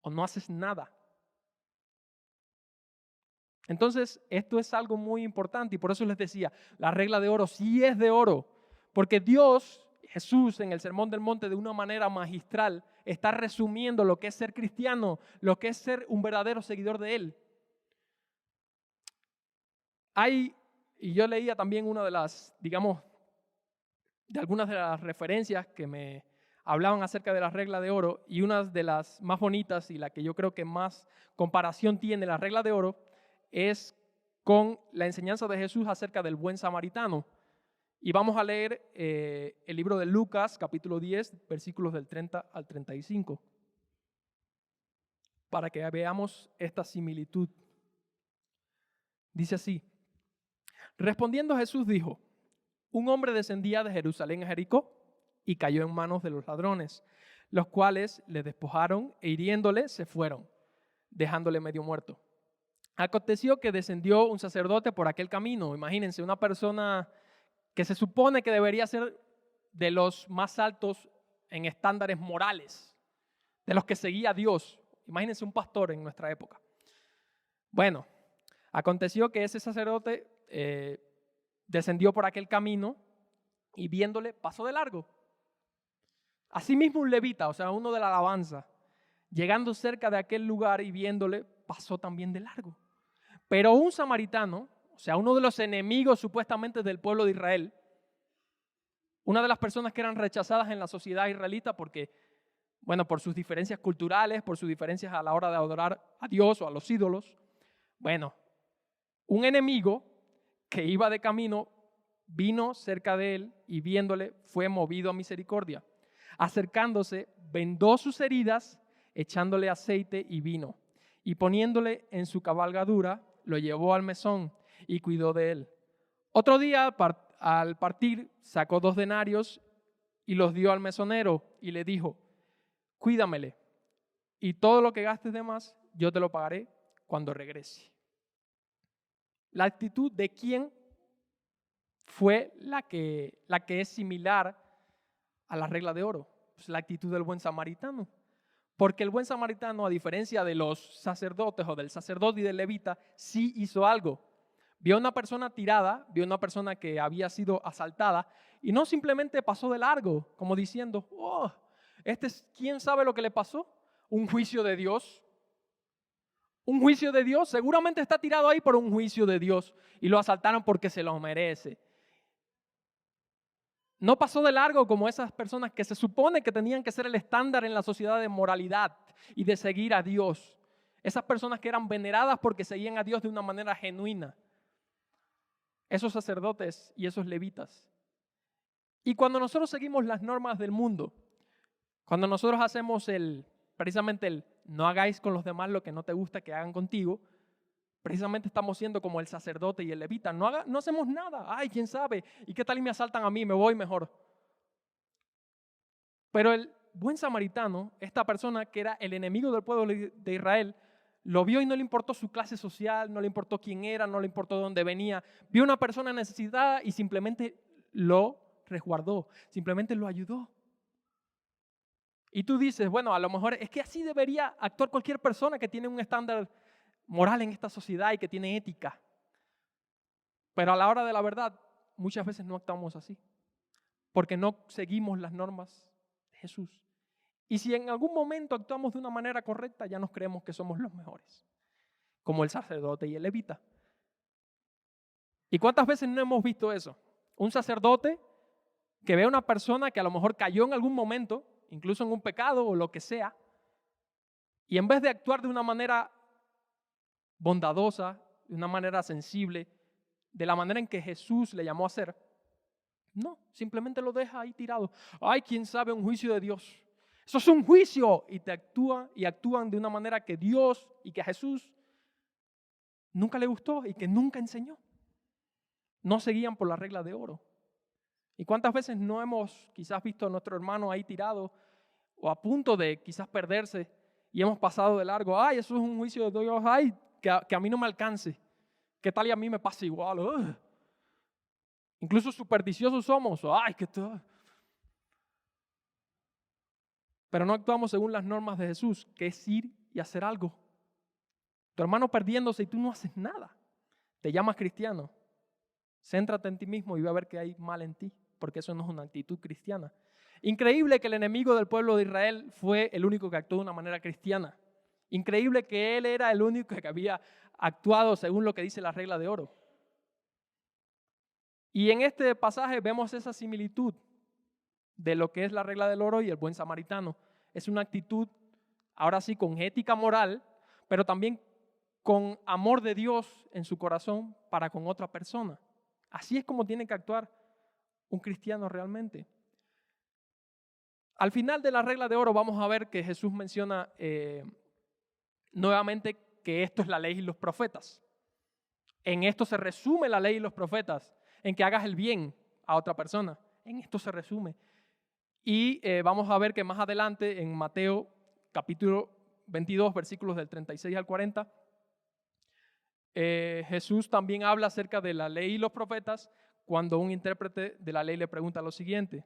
o no haces nada. Entonces, esto es algo muy importante y por eso les decía, la regla de oro sí es de oro, porque Dios, Jesús en el Sermón del Monte de una manera magistral está resumiendo lo que es ser cristiano, lo que es ser un verdadero seguidor de Él. Y yo leía también una de las, digamos, de algunas de las referencias que me hablaban acerca de la regla de oro y una de las más bonitas y la que yo creo que más comparación tiene la regla de oro es con la enseñanza de Jesús acerca del buen samaritano. Y vamos a leer el libro de Lucas, capítulo 10, versículos del 30 al 35, para que veamos esta similitud. Dice así: respondiendo Jesús dijo, un hombre descendía de Jerusalén a Jericó y cayó en manos de los ladrones, los cuales le despojaron e hiriéndole se fueron, dejándole medio muerto. Aconteció que descendió un sacerdote por aquel camino. Imagínense, una persona que se supone que debería ser de los más altos en estándares morales, de los que seguía a Dios. Imagínense un pastor en nuestra época. Bueno, aconteció que ese sacerdote descendió por aquel camino y viéndole pasó de largo. Asimismo un levita, o sea, uno de la alabanza, llegando cerca de aquel lugar y viéndole pasó también de largo. Pero un samaritano, o sea, uno de los enemigos supuestamente del pueblo de Israel, una de las personas que eran rechazadas en la sociedad israelita porque, bueno, por sus diferencias culturales, por sus diferencias a la hora de adorar a Dios o a los ídolos, bueno, un enemigo que iba de camino vino cerca de él y viéndole fue movido a misericordia. Acercándose, vendó sus heridas, echándole aceite y vino, y poniéndole en su cabalgadura, lo llevó al mesón y cuidó de él. Otro día, al partir, sacó 2 denarios y los dio al mesonero y le dijo, cuídamele, y todo lo que gastes de más, yo te lo pagaré cuando regrese. La actitud de quién fue la que es similar a la regla de oro, pues la actitud del buen samaritano. Porque el buen samaritano, a diferencia de los sacerdotes o del sacerdote y del levita, sí hizo algo. Vio a una persona tirada, vio a una persona que había sido asaltada y no simplemente pasó de largo, como diciendo, oh, ¿quién sabe lo que le pasó? ¿Un juicio de Dios? Un juicio de Dios, seguramente está tirado ahí por un juicio de Dios y lo asaltaron porque se lo merece. No pasó de largo como esas personas que se supone que tenían que ser el estándar en la sociedad de moralidad y de seguir a Dios. Esas personas que eran veneradas porque seguían a Dios de una manera genuina. Esos sacerdotes y esos levitas. Y cuando nosotros seguimos las normas del mundo, cuando nosotros hacemos precisamente el no hagáis con los demás lo que no te gusta que hagan contigo, precisamente estamos siendo como el sacerdote y el levita. No hacemos nada. Ay, quién sabe. ¿Y qué tal y me asaltan a mí? Me voy mejor. Pero el buen samaritano, esta persona que era el enemigo del pueblo de Israel, lo vio y no le importó su clase social, no le importó quién era, no le importó de dónde venía. Vio una persona necesitada y simplemente lo resguardó, simplemente lo ayudó. Y tú dices, bueno, a lo mejor es que así debería actuar cualquier persona que tiene un estándar moral en esta sociedad y que tiene ética. Pero a la hora de la verdad, muchas veces no actuamos así, porque no seguimos las normas de Jesús. Y si en algún momento actuamos de una manera correcta, ya nos creemos que somos los mejores, como el sacerdote y el levita. ¿Y cuántas veces no hemos visto eso? Un sacerdote que ve a una persona que a lo mejor cayó en algún momento, incluso en un pecado o lo que sea, y en vez de actuar de una manera bondadosa, de una manera sensible, de la manera en que Jesús le llamó a hacer, no, simplemente lo deja ahí tirado. Ay, quién sabe, un juicio de Dios. Eso es un juicio. Y actúan de una manera que Dios y que a Jesús nunca le gustó y que nunca enseñó. No seguían por la regla de oro. ¿Y cuántas veces no hemos quizás visto a nuestro hermano ahí tirado o a punto de quizás perderse y hemos pasado de largo? Ay, eso es un juicio de Dios. Ay, que a mí no me alcance. ¿Qué tal y a mí me pasa igual? Incluso supersticiosos somos. Ay, qué tal. Pero no actuamos según las normas de Jesús, que es ir y hacer algo. Tu hermano perdiéndose y tú no haces nada. Te llamas cristiano. Céntrate en ti mismo y ve a ver qué hay mal en ti, porque eso no es una actitud cristiana. Increíble que el enemigo del pueblo de Israel fue el único que actuó de una manera cristiana. Increíble que él era el único que había actuado según lo que dice la regla de oro. Y en este pasaje vemos esa similitud de lo que es la regla del oro y el buen samaritano. Es una actitud, ahora sí, con ética moral, pero también con amor de Dios en su corazón para con otra persona. Así es como tiene que actuar un cristiano realmente. Al final de la regla de oro vamos a ver que Jesús menciona nuevamente que esto es la ley y los profetas. En esto se resume la ley y los profetas, en que hagas el bien a otra persona. En esto se resume. Y vamos a ver que más adelante en Mateo capítulo 22, versículos del 36 al 40, Jesús también habla acerca de la ley y los profetas cuando un intérprete de la ley le pregunta lo siguiente.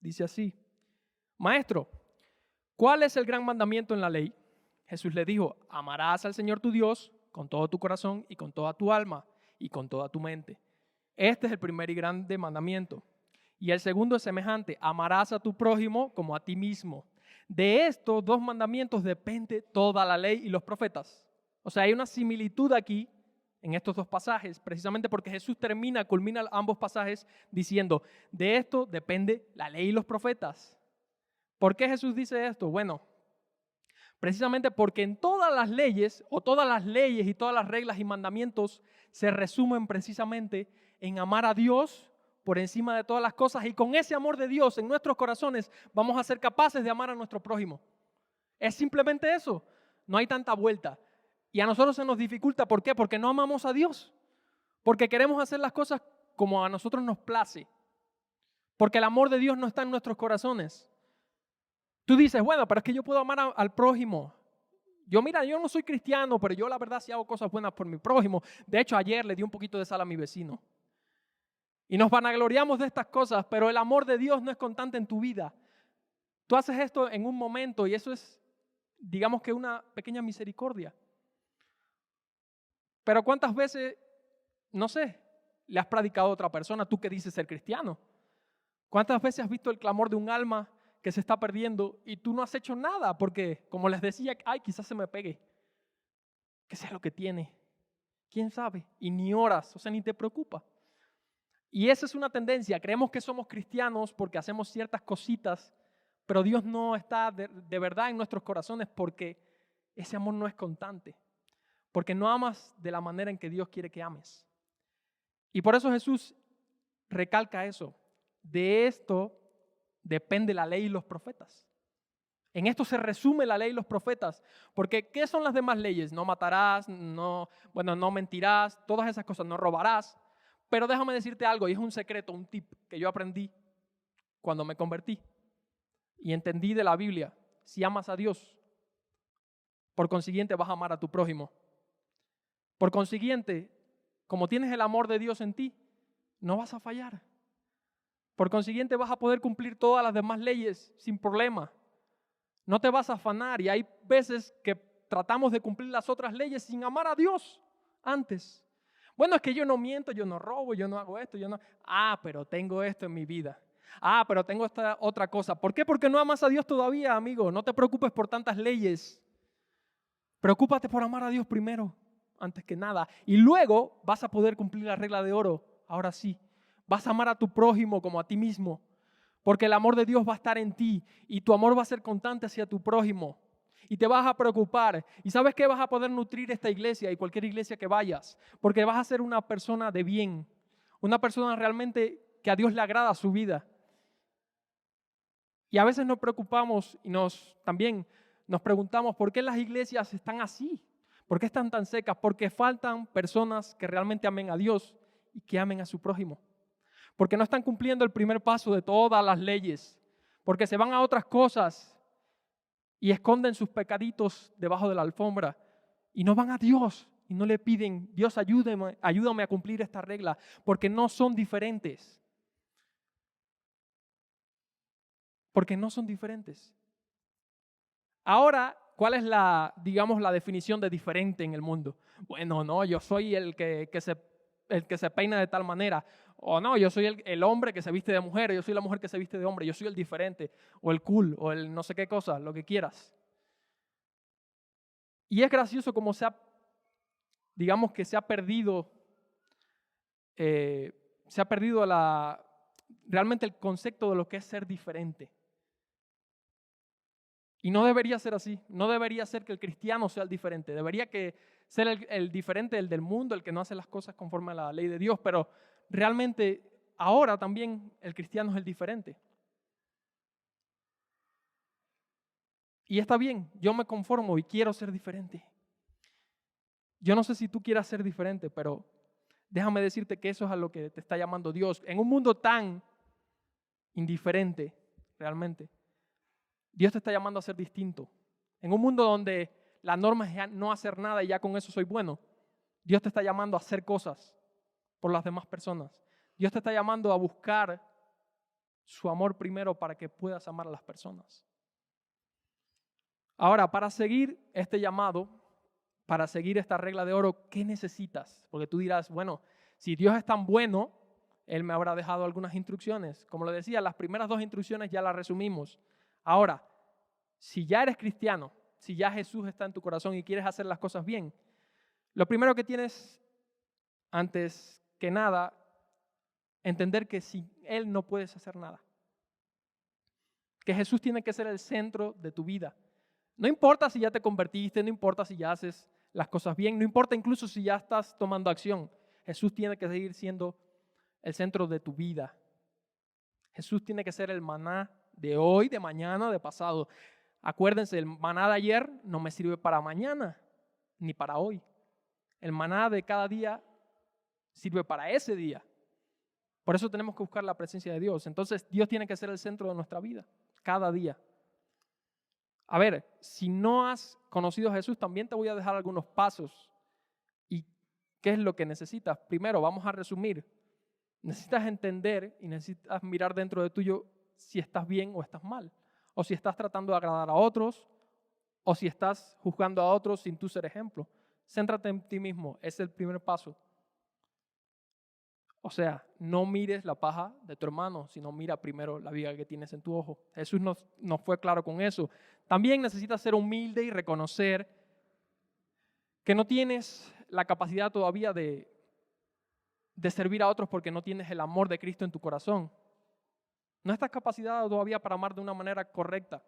Dice así: Maestro, ¿cuál es el gran mandamiento en la ley? Jesús le dijo: amarás al Señor tu Dios con todo tu corazón y con toda tu alma y con toda tu mente. Este es el primer y grande mandamiento. Y el segundo es semejante: amarás a tu prójimo como a ti mismo. De estos dos mandamientos depende toda la ley y los profetas. O sea, hay una similitud aquí en estos dos pasajes, precisamente porque Jesús culmina ambos pasajes diciendo: de esto depende la ley y los profetas. ¿Por qué Jesús dice esto? Bueno, precisamente porque en todas las leyes, o todas las leyes y todas las reglas y mandamientos se resumen precisamente en amar a Dios por encima de todas las cosas, y con ese amor de Dios en nuestros corazones vamos a ser capaces de amar a nuestro prójimo. Es simplemente eso, no hay tanta vuelta. Y a nosotros se nos dificulta, ¿por qué? Porque no amamos a Dios, porque queremos hacer las cosas como a nosotros nos place, porque el amor de Dios no está en nuestros corazones. Tú dices, bueno, pero es que yo puedo amar al prójimo. Yo no soy cristiano, pero yo la verdad sí hago cosas buenas por mi prójimo. De hecho, ayer le di un poquito de sal a mi vecino. Y nos vanagloriamos de estas cosas, pero el amor de Dios no es constante en tu vida. Tú haces esto en un momento y eso es, digamos que una pequeña misericordia. Pero ¿cuántas veces, no sé, le has predicado a otra persona, tú que dices ser cristiano? ¿Cuántas veces has visto el clamor de un alma que se está perdiendo y tú no has hecho nada? Porque, como les decía, ay, quizás se me pegue. ¿Qué sea lo que tiene? ¿Quién sabe? Y ni oras, o sea, ni te preocupa. Y esa es una tendencia. Creemos que somos cristianos porque hacemos ciertas cositas, pero Dios no está de verdad en nuestros corazones porque ese amor no es constante. Porque no amas de la manera en que Dios quiere que ames. Y por eso Jesús recalca eso. De esto depende la ley y los profetas. En esto se resume la ley y los profetas. Porque ¿qué son las demás leyes? No matarás, no mentirás, todas esas cosas, no robarás. Pero déjame decirte algo, y es un secreto, un tip que yo aprendí cuando me convertí y entendí de la Biblia. Si amas a Dios, por consiguiente vas a amar a tu prójimo. Por consiguiente, como tienes el amor de Dios en ti, no vas a fallar. Por consiguiente, vas a poder cumplir todas las demás leyes sin problema. No te vas a afanar, y hay veces que tratamos de cumplir las otras leyes sin amar a Dios antes. Bueno, es que yo no miento, yo no robo, yo no hago esto, yo no... pero tengo esto en mi vida. Pero tengo esta otra cosa. ¿Por qué? Porque no amas a Dios todavía, amigo. No te preocupes por tantas leyes. Preocúpate por amar a Dios primero, antes que nada. Y luego vas a poder cumplir la regla de oro. Ahora sí. Vas a amar a tu prójimo como a ti mismo. Porque el amor de Dios va a estar en ti. Y tu amor va a ser constante hacia tu prójimo. Y te vas a preocupar. ¿Y sabes qué? Vas a poder nutrir esta iglesia y cualquier iglesia que vayas. Porque vas a ser una persona de bien. Una persona realmente que a Dios le agrada su vida. Y a veces nos preocupamos y también nos preguntamos por qué las iglesias están así. ¿Por qué están tan secas? Porque faltan personas que realmente amen a Dios y que amen a su prójimo. Porque no están cumpliendo el primer paso de todas las leyes. Porque se van a otras cosas y esconden sus pecaditos debajo de la alfombra. Y no van a Dios y no le piden, Dios, ayúdame a cumplir esta regla. Porque no son diferentes. Porque no son diferentes. Ahora, ¿cuál es la definición de diferente en el mundo? Bueno, no, yo soy el que se peina de tal manera. O no, yo soy el hombre que se viste de mujer, yo soy la mujer que se viste de hombre, yo soy el diferente, o el cool, o el no sé qué cosa, lo que quieras. Y es gracioso como se ha perdido realmente el concepto de lo que es ser diferente. Y no debería ser así, no debería ser que el cristiano sea el diferente, debería que ser el diferente, el del mundo, el que no hace las cosas conforme a la ley de Dios, pero realmente ahora también el cristiano es el diferente. Y está bien, yo me conformo y quiero ser diferente. Yo no sé si tú quieras ser diferente, pero déjame decirte que eso es a lo que te está llamando Dios. En un mundo tan indiferente, realmente, Dios te está llamando a ser distinto. En un mundo donde la norma es ya no hacer nada y ya con eso soy bueno, Dios te está llamando a hacer cosas por las demás personas. Dios te está llamando a buscar su amor primero para que puedas amar a las personas. Ahora, para seguir este llamado, para seguir esta regla de oro, ¿qué necesitas? Porque tú dirás, bueno, si Dios es tan bueno, Él me habrá dejado algunas instrucciones. Como le decía, las primeras 2 instrucciones ya las resumimos. Ahora, si ya eres cristiano, si ya Jesús está en tu corazón y quieres hacer las cosas bien, lo primero que tienes, antes que nada, entender que sin Él no puedes hacer nada. Que Jesús tiene que ser el centro de tu vida. No importa si ya te convertiste, no importa si ya haces las cosas bien, no importa incluso si ya estás tomando acción. Jesús tiene que seguir siendo el centro de tu vida. Jesús tiene que ser el maná de hoy, de mañana, de pasado. Acuérdense, el maná de ayer no me sirve para mañana, ni para hoy. El maná de cada día sirve para ese día. Por eso tenemos que buscar la presencia de Dios. Entonces, Dios tiene que ser el centro de nuestra vida, cada día. A ver, si no has conocido a Jesús, también te voy a dejar algunos pasos. ¿Y qué es lo que necesitas? Primero, vamos a resumir. Necesitas entender y necesitas mirar dentro de tuyo si estás bien o estás mal. O si estás tratando de agradar a otros, o si estás juzgando a otros sin tú ser ejemplo. Céntrate en ti mismo, es el primer paso. O sea, no mires la paja de tu hermano, sino mira primero la viga que tienes en tu ojo. Jesús nos fue claro con eso. También necesitas ser humilde y reconocer que no tienes la capacidad todavía de servir a otros porque no tienes el amor de Cristo en tu corazón. No estás capacitado todavía para amar de una manera correcta.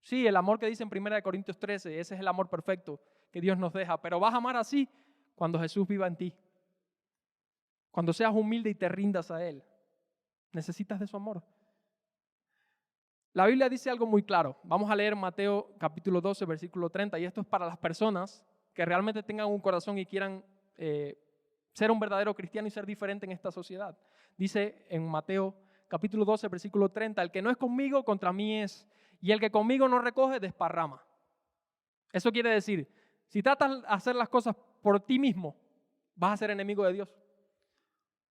Sí, el amor que dice en 1 Corintios 13, ese es el amor perfecto que Dios nos deja, pero vas a amar así cuando Jesús viva en ti. Cuando seas humilde y te rindas a Él. Necesitas de su amor. La Biblia dice algo muy claro. Vamos a leer Mateo capítulo 12, versículo 30, y esto es para las personas que realmente tengan un corazón y quieran ser un verdadero cristiano y ser diferente en esta sociedad. Dice en Mateo capítulo 12, versículo 30, el que no es conmigo, contra mí es, y el que conmigo no recoge, desparrama. Eso quiere decir, si tratas de hacer las cosas por ti mismo, vas a ser enemigo de Dios.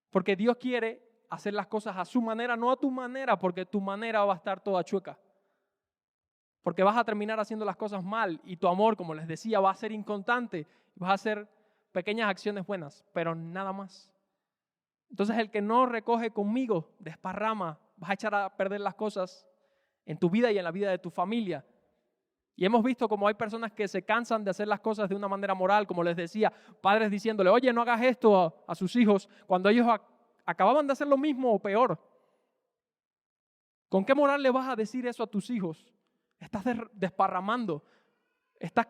Porque Dios quiere hacer las cosas a su manera, no a tu manera, porque tu manera va a estar toda chueca. Porque vas a terminar haciendo las cosas mal y tu amor, como les decía, va a ser inconstante. Vas a hacer pequeñas acciones buenas, pero nada más. Entonces el que no recoge conmigo, desparrama, vas a echar a perder las cosas en tu vida y en la vida de tu familia. Y hemos visto cómo hay personas que se cansan de hacer las cosas de una manera moral, como les decía, padres diciéndole, oye, no hagas esto a sus hijos, cuando ellos acababan de hacer lo mismo o peor. ¿Con qué moral le vas a decir eso a tus hijos? Estás desparramando, estás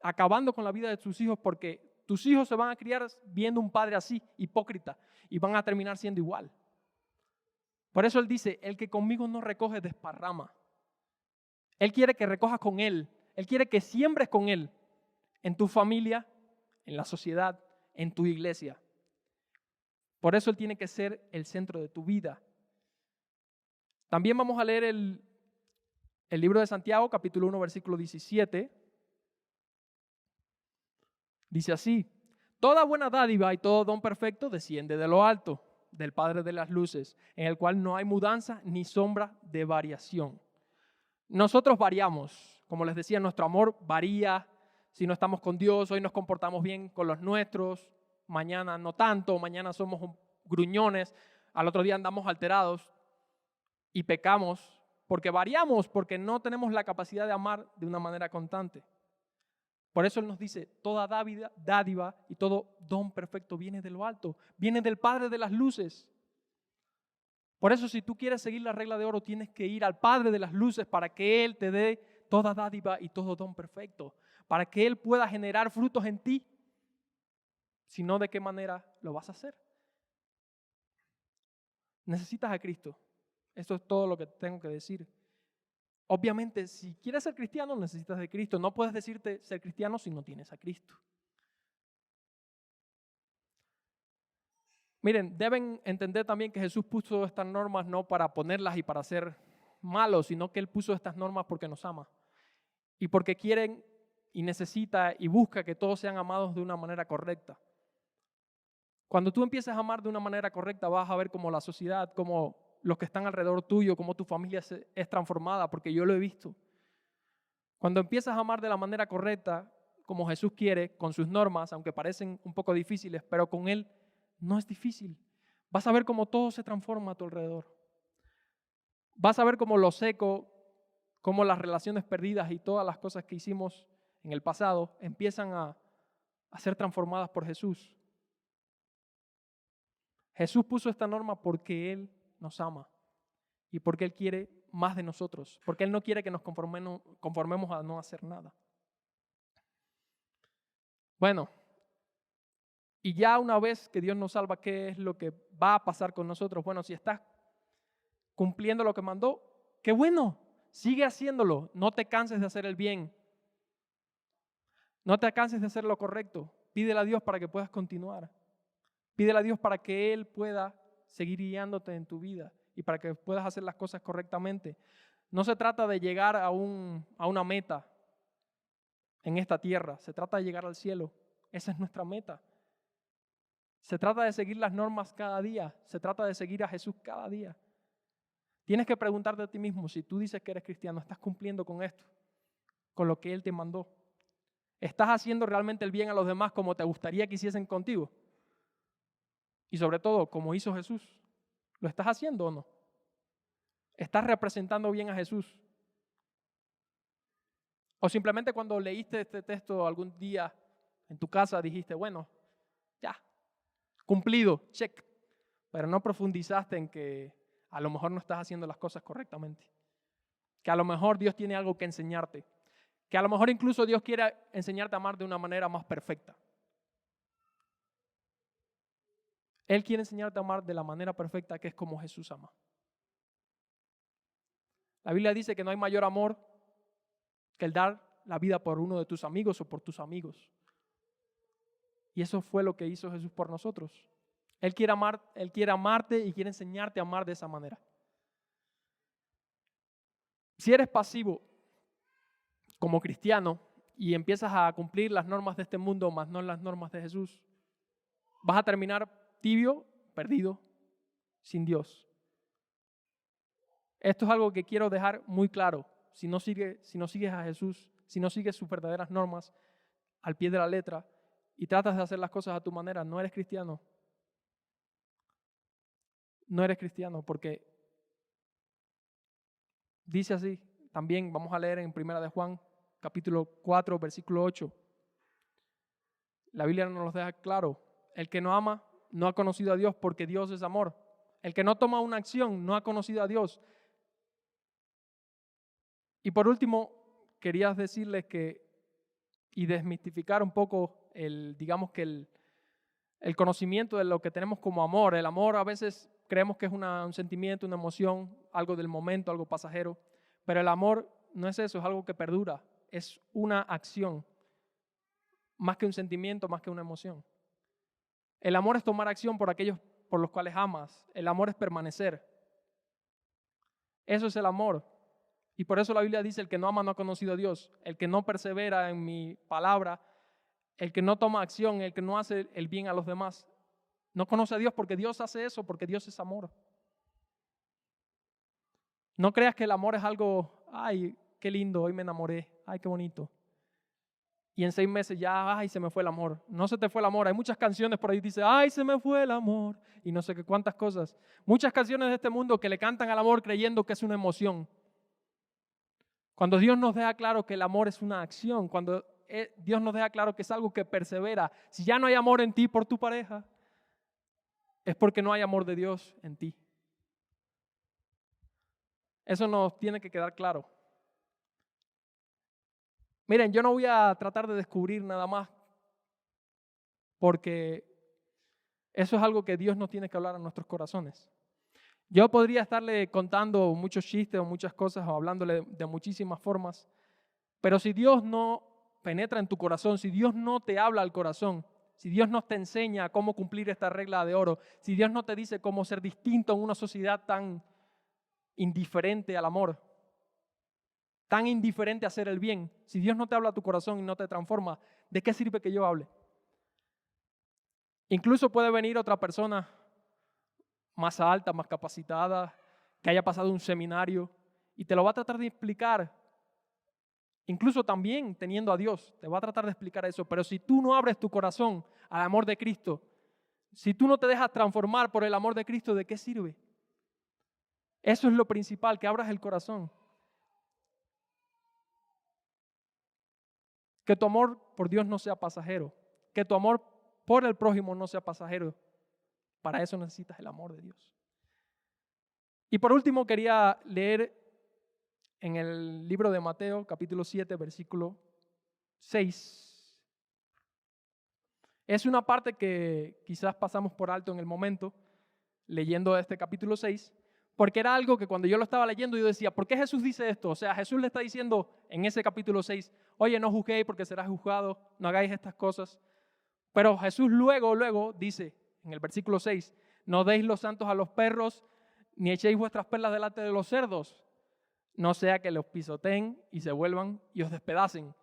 acabando con la vida de tus hijos porque tus hijos se van a criar viendo un padre así, hipócrita, y van a terminar siendo igual. Por eso él dice, el que conmigo no recoge, desparrama. Él quiere que recojas con él, él quiere que siembres con él, en tu familia, en la sociedad, en tu iglesia. Por eso él tiene que ser el centro de tu vida. También vamos a leer el libro de Santiago, capítulo 1, versículo 17. Dice así, toda buena dádiva y todo don perfecto desciende de lo alto, del Padre de las luces, en el cual no hay mudanza ni sombra de variación. Nosotros variamos, como les decía, nuestro amor varía. Si no estamos con Dios, hoy nos comportamos bien con los nuestros, mañana no tanto, mañana somos gruñones, al otro día andamos alterados y pecamos porque variamos, porque no tenemos la capacidad de amar de una manera constante. Por eso Él nos dice, toda dádiva y todo don perfecto viene de lo alto, viene del Padre de las luces. Por eso si tú quieres seguir la regla de oro, tienes que ir al Padre de las luces para que Él te dé toda dádiva y todo don perfecto, para que Él pueda generar frutos en ti. Si no, ¿de qué manera lo vas a hacer? Necesitas a Cristo. Esto es todo lo que tengo que decir. Obviamente, si quieres ser cristiano, necesitas de Cristo. No puedes decirte ser cristiano si no tienes a Cristo. Miren, deben entender también que Jesús puso estas normas no para ponerlas y para ser malos, sino que Él puso estas normas porque nos ama y porque quieren y necesita y busca que todos sean amados de una manera correcta. Cuando tú empiezas a amar de una manera correcta, vas a ver cómo la sociedad, cómo los que están alrededor tuyo, cómo tu familia es transformada, porque yo lo he visto. Cuando empiezas a amar de la manera correcta, como Jesús quiere, con sus normas, aunque parecen un poco difíciles, pero con Él no es difícil. Vas a ver cómo todo se transforma a tu alrededor. Vas a ver cómo lo seco, cómo las relaciones perdidas y todas las cosas que hicimos en el pasado empiezan a ser transformadas por Jesús. Jesús puso esta norma porque Él nos ama y porque Él quiere más de nosotros, porque Él no quiere que nos conformemos a no hacer nada. Bueno, y ya una vez que Dios nos salva, ¿qué es lo que va a pasar con nosotros? Bueno, si estás cumpliendo lo que mandó, qué bueno, sigue haciéndolo, no te canses de hacer el bien, no te canses de hacer lo correcto, pídele a Dios para que puedas continuar, pídele a Dios para que Él pueda seguir guiándote en tu vida y para que puedas hacer las cosas correctamente. No se trata de llegar a una meta en esta tierra, se trata de llegar al cielo, esa es nuestra meta. Se trata de seguir las normas cada día, se trata de seguir a Jesús cada día. Tienes que preguntarte a ti mismo, si tú dices que eres cristiano, ¿estás cumpliendo con esto? Con lo que Él te mandó. ¿Estás haciendo realmente el bien a los demás como te gustaría que hiciesen contigo? Y sobre todo, como hizo Jesús. ¿Lo estás haciendo o no? ¿Estás representando bien a Jesús? O simplemente cuando leíste este texto algún día en tu casa dijiste, bueno, ya, cumplido, check. Pero no profundizaste en que a lo mejor no estás haciendo las cosas correctamente. Que a lo mejor Dios tiene algo que enseñarte. Que a lo mejor incluso Dios quiere enseñarte a amar de una manera más perfecta. Él quiere enseñarte a amar de la manera perfecta que es como Jesús ama. La Biblia dice que no hay mayor amor que el dar la vida por uno de tus amigos o por tus amigos. Y eso fue lo que hizo Jesús por nosotros. Él quiere amarte y quiere enseñarte a amar de esa manera. Si eres pasivo como cristiano y empiezas a cumplir las normas de este mundo más no las normas de Jesús, vas a terminar tibio, perdido, sin Dios. Esto es algo que quiero dejar muy claro. si no sigues a Jesús, si no sigues sus verdaderas normas al pie de la letra y tratas de hacer las cosas a tu manera, no eres cristiano. No eres cristiano porque dice así, también vamos a leer en 1 de Juan, capítulo 4, versículo 8. La Biblia nos lo deja claro. El que no ama no ha conocido a Dios porque Dios es amor. El que no toma una acción no ha conocido a Dios. Y por último, quería decirles y desmistificar un poco el conocimiento de lo que tenemos como amor. El amor a veces creemos que es un sentimiento, una emoción, algo del momento, algo pasajero. Pero el amor no es eso, es algo que perdura. Es una acción, más que un sentimiento, más que una emoción. El amor es tomar acción por aquellos por los cuales amas. El amor es permanecer. Eso es el amor. Y por eso la Biblia dice, el que no ama no ha conocido a Dios. El que no persevera en mi palabra, el que no toma acción, el que no hace el bien a los demás, no conoce a Dios porque Dios hace eso, porque Dios es amor. No creas que el amor es algo, ay, qué lindo, hoy me enamoré, ay, qué bonito. Y en 6 meses ya, ay, se me fue el amor. No se te fue el amor. Hay muchas canciones por ahí que dicen, ay, se me fue el amor. Y no sé qué cuántas cosas. Muchas canciones de este mundo que le cantan al amor creyendo que es una emoción. Cuando Dios nos deja claro que el amor es una acción, cuando Dios nos deja claro que es algo que persevera. Si ya no hay amor en ti por tu pareja, es porque no hay amor de Dios en ti. Eso nos tiene que quedar claro. Miren, yo no voy a tratar de descubrir nada más, porque eso es algo que Dios nos tiene que hablar a nuestros corazones. Yo podría estarle contando muchos chistes o muchas cosas o hablándole de muchísimas formas, pero si Dios no penetra en tu corazón, si Dios no te habla al corazón, si Dios no te enseña cómo cumplir esta regla de oro, si Dios no te dice cómo ser distinto en una sociedad tan indiferente al amor, tan indiferente a hacer el bien, si Dios no te habla a tu corazón y no te transforma, ¿de qué sirve que yo hable? Incluso puede venir otra persona más alta, más capacitada, que haya pasado un seminario y te lo va a tratar de explicar. Incluso también teniendo a Dios, te va a tratar de explicar eso. Pero si tú no abres tu corazón al amor de Cristo, si tú no te dejas transformar por el amor de Cristo, ¿de qué sirve? Eso es lo principal, que abras el corazón. Que tu amor por Dios no sea pasajero. Que tu amor por el prójimo no sea pasajero. Para eso necesitas el amor de Dios. Y por último quería leer en el libro de Mateo, capítulo 7, versículo 6. Es una parte que quizás pasamos por alto en el momento, leyendo este capítulo 6, porque era algo que cuando yo lo estaba leyendo yo decía, ¿por qué Jesús dice esto? O sea, Jesús le está diciendo en ese capítulo 6, oye, no juzguéis porque serás juzgado, no hagáis estas cosas. Pero Jesús luego dice en el versículo 6, no deis los santos a los perros, ni echéis vuestras perlas delante de los cerdos, no sea que los pisoteen y se vuelvan y os despedacen.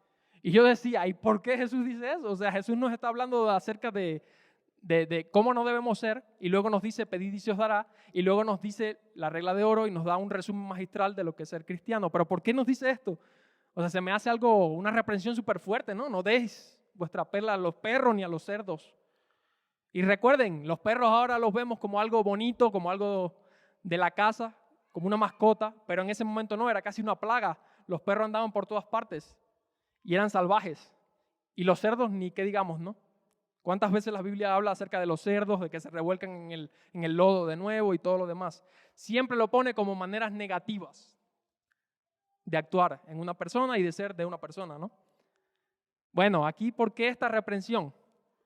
Y yo decía, ¿y por qué Jesús dice eso? O sea, Jesús nos está hablando acerca de cómo no debemos ser, y luego nos dice, pedid y se os dará, y luego nos dice la regla de oro y nos da un resumen magistral de lo que es ser cristiano. Pero ¿por qué nos dice esto? O sea, se me hace una reprensión súper fuerte, ¿no? No deis vuestra perla a los perros ni a los cerdos. Y recuerden, los perros ahora los vemos como algo bonito, como algo de la casa, como una mascota, pero en ese momento no, era casi una plaga. Los perros andaban por todas partes y eran salvajes. Y los cerdos, ni qué digamos, ¿no? ¿Cuántas veces la Biblia habla acerca de los cerdos, de que se revuelcan en el lodo de nuevo y todo lo demás? Siempre lo pone como maneras negativas de actuar en una persona y de ser de una persona, ¿no? Bueno, aquí, ¿por qué esta reprensión?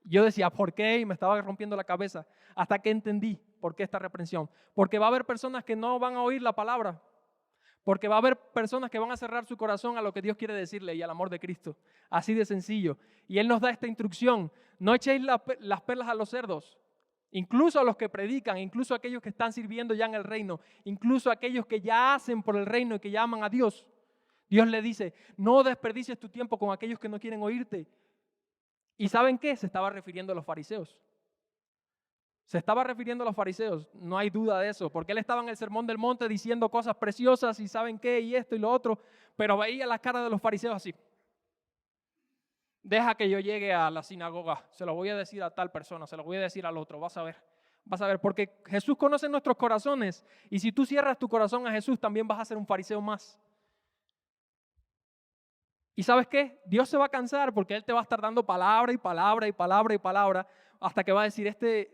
Yo decía, ¿por qué? Y me estaba rompiendo la cabeza hasta que entendí por qué esta reprensión. Porque va a haber personas que no van a oír la palabra. Porque va a haber personas que van a cerrar su corazón a lo que Dios quiere decirle y al amor de Cristo. Así de sencillo. Y Él nos da esta instrucción. No echéis las perlas a los cerdos. Incluso a los que predican, incluso a aquellos que están sirviendo ya en el reino, incluso a aquellos que ya hacen por el reino y que ya aman a Dios. Dios le dice, no desperdicies tu tiempo con aquellos que no quieren oírte. ¿Y saben qué? Se estaba refiriendo a los fariseos. Se estaba refiriendo a los fariseos, no hay duda de eso, porque él estaba en el Sermón del Monte diciendo cosas preciosas y saben qué, y esto y lo otro, pero veía la cara de los fariseos así. Deja que yo llegue a la sinagoga, se lo voy a decir a tal persona, se lo voy a decir al otro, vas a ver, porque Jesús conoce nuestros corazones, y si tú cierras tu corazón a Jesús, también vas a ser un fariseo más. ¿Y sabes qué? Dios se va a cansar porque Él te va a estar dando palabra y palabra y palabra y palabra hasta que va a decir, este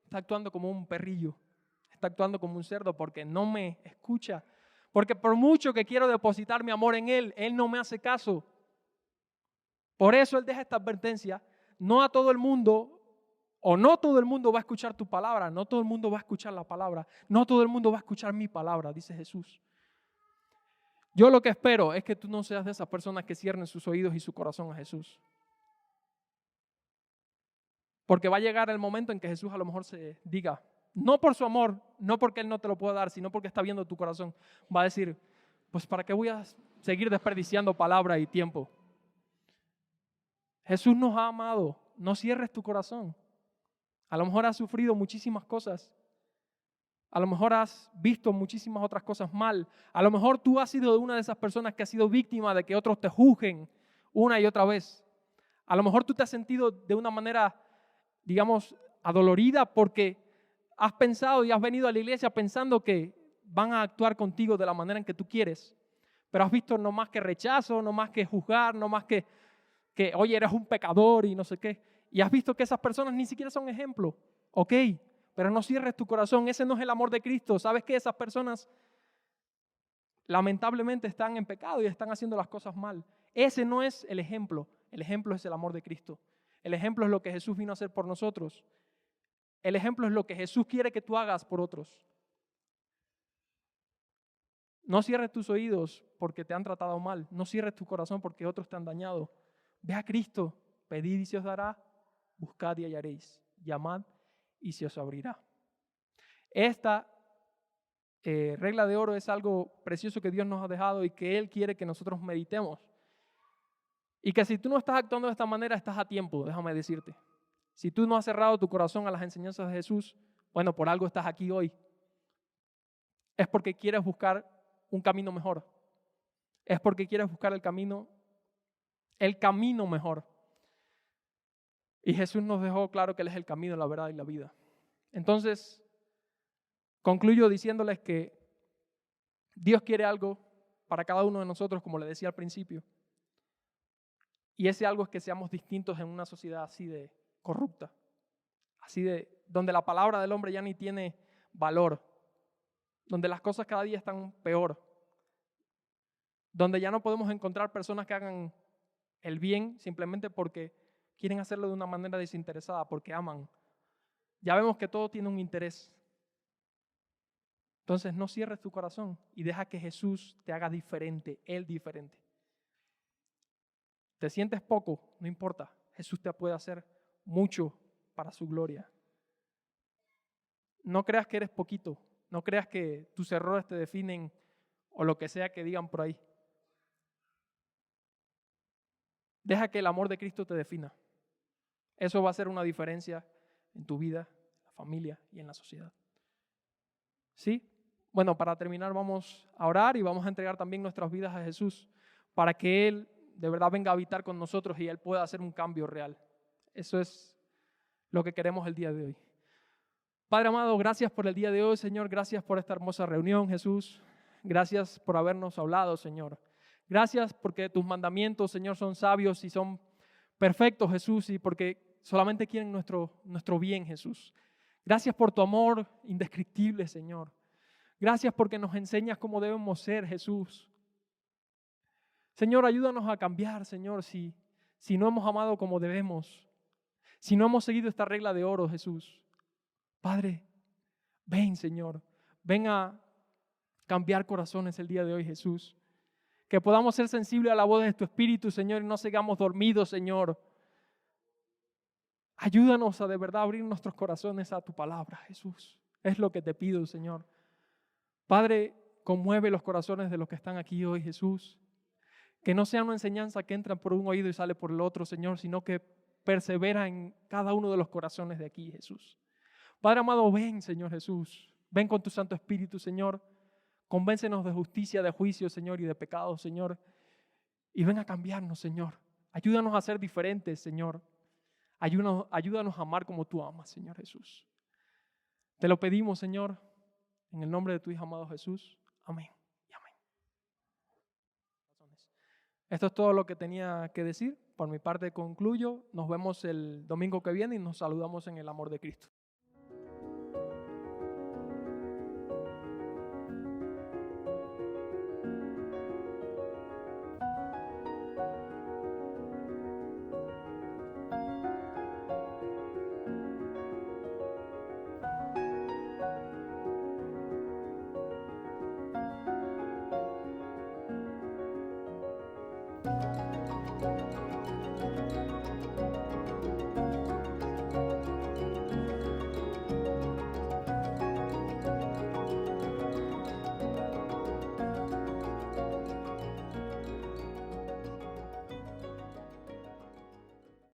está actuando como un perrillo, está actuando como un cerdo porque no me escucha. Porque por mucho que quiero depositar mi amor en Él, Él no me hace caso. Por eso Él deja esta advertencia, no a todo el mundo, o no todo el mundo va a escuchar tu palabra, no todo el mundo va a escuchar la palabra, no todo el mundo va a escuchar mi palabra, dice Jesús. Yo lo que espero es que tú no seas de esas personas que cierren sus oídos y su corazón a Jesús. Porque va a llegar el momento en que Jesús a lo mejor se diga, no por su amor, no porque Él no te lo pueda dar, sino porque está viendo tu corazón. Va a decir, pues ¿para qué voy a seguir desperdiciando palabra y tiempo? Jesús nos ha amado, no cierres tu corazón. A lo mejor has sufrido muchísimas cosas. A lo mejor has visto muchísimas otras cosas mal. A lo mejor tú has sido una de esas personas que ha sido víctima de que otros te juzguen una y otra vez. A lo mejor tú te has sentido de una manera, digamos, adolorida porque has pensado y has venido a la iglesia pensando que van a actuar contigo de la manera en que tú quieres. Pero has visto no más que rechazo, no más que juzgar, no más que oye, eres un pecador y no sé qué. Y has visto que esas personas ni siquiera son ejemplo. Ok, pero no cierres tu corazón, ese no es el amor de Cristo. ¿Sabes qué? Esas personas lamentablemente están en pecado y están haciendo las cosas mal. Ese no es el ejemplo es el amor de Cristo. El ejemplo es lo que Jesús vino a hacer por nosotros. El ejemplo es lo que Jesús quiere que tú hagas por otros. No cierres tus oídos porque te han tratado mal, no cierres tu corazón porque otros te han dañado. Ve a Cristo, pedid y se os dará, buscad y hallaréis, llamad y se os abrirá. Esta regla de oro es algo precioso que Dios nos ha dejado y que Él quiere que nosotros meditemos. Y que si tú no estás actuando de esta manera, estás a tiempo, déjame decirte. Si tú no has cerrado tu corazón a las enseñanzas de Jesús, bueno, por algo estás aquí hoy. Es porque quieres buscar un camino mejor. Es porque quieres buscar el camino mejor. Y Jesús nos dejó claro que Él es el camino, la verdad y la vida. Entonces, concluyo diciéndoles que Dios quiere algo para cada uno de nosotros, como le decía al principio. Y ese algo es que seamos distintos en una sociedad así de corrupta, así de donde la palabra del hombre ya ni tiene valor, donde las cosas cada día están peor, donde ya no podemos encontrar personas que hagan el bien simplemente porque quieren hacerlo de una manera desinteresada, porque aman. Ya vemos que todo tiene un interés. Entonces no cierres tu corazón y deja que Jesús te haga diferente, Él diferente. ¿Te sientes poco? No importa, Jesús te puede hacer mucho para su gloria. No creas que eres poquito, no creas que tus errores te definen o lo que sea que digan por ahí. Deja que el amor de Cristo te defina. Eso va a hacer una diferencia en tu vida, en la familia y en la sociedad. ¿Sí? Bueno, para terminar vamos a orar y vamos a entregar también nuestras vidas a Jesús para que Él de verdad venga a habitar con nosotros y Él pueda hacer un cambio real. Eso es lo que queremos el día de hoy. Padre amado, gracias por el día de hoy, Señor. Gracias por esta hermosa reunión, Jesús. Gracias por habernos hablado, Señor. Gracias porque tus mandamientos, Señor, son sabios y son perfectos, Jesús, y porque solamente quieren nuestro bien, Jesús. Gracias por tu amor indescriptible, Señor. Gracias porque nos enseñas cómo debemos ser, Jesús. Señor, ayúdanos a cambiar, Señor, si no hemos amado como debemos, si no hemos seguido esta regla de oro, Jesús. Padre, ven, Señor, ven a cambiar corazones el día de hoy, Jesús. Que podamos ser sensibles a la voz de tu Espíritu, Señor, y no sigamos dormidos, Señor. Ayúdanos a de verdad abrir nuestros corazones a tu palabra, Jesús. Es lo que te pido, Señor. Padre, conmueve los corazones de los que están aquí hoy, Jesús. Que no sea una enseñanza que entra por un oído y sale por el otro, Señor, sino que persevera en cada uno de los corazones de aquí, Jesús. Padre amado, ven, Señor Jesús. Ven con tu Santo Espíritu, Señor. Convéncenos de justicia, de juicio, Señor, y de pecado, Señor. Y ven a cambiarnos, Señor. Ayúdanos a ser diferentes, Señor. Ayúdanos a amar como tú amas, Señor Jesús. Te lo pedimos, Señor, en el nombre de tu Hijo amado Jesús. Amén y amén. Esto es todo lo que tenía que decir. Por mi parte concluyo. Nos vemos el domingo que viene y nos saludamos en el amor de Cristo.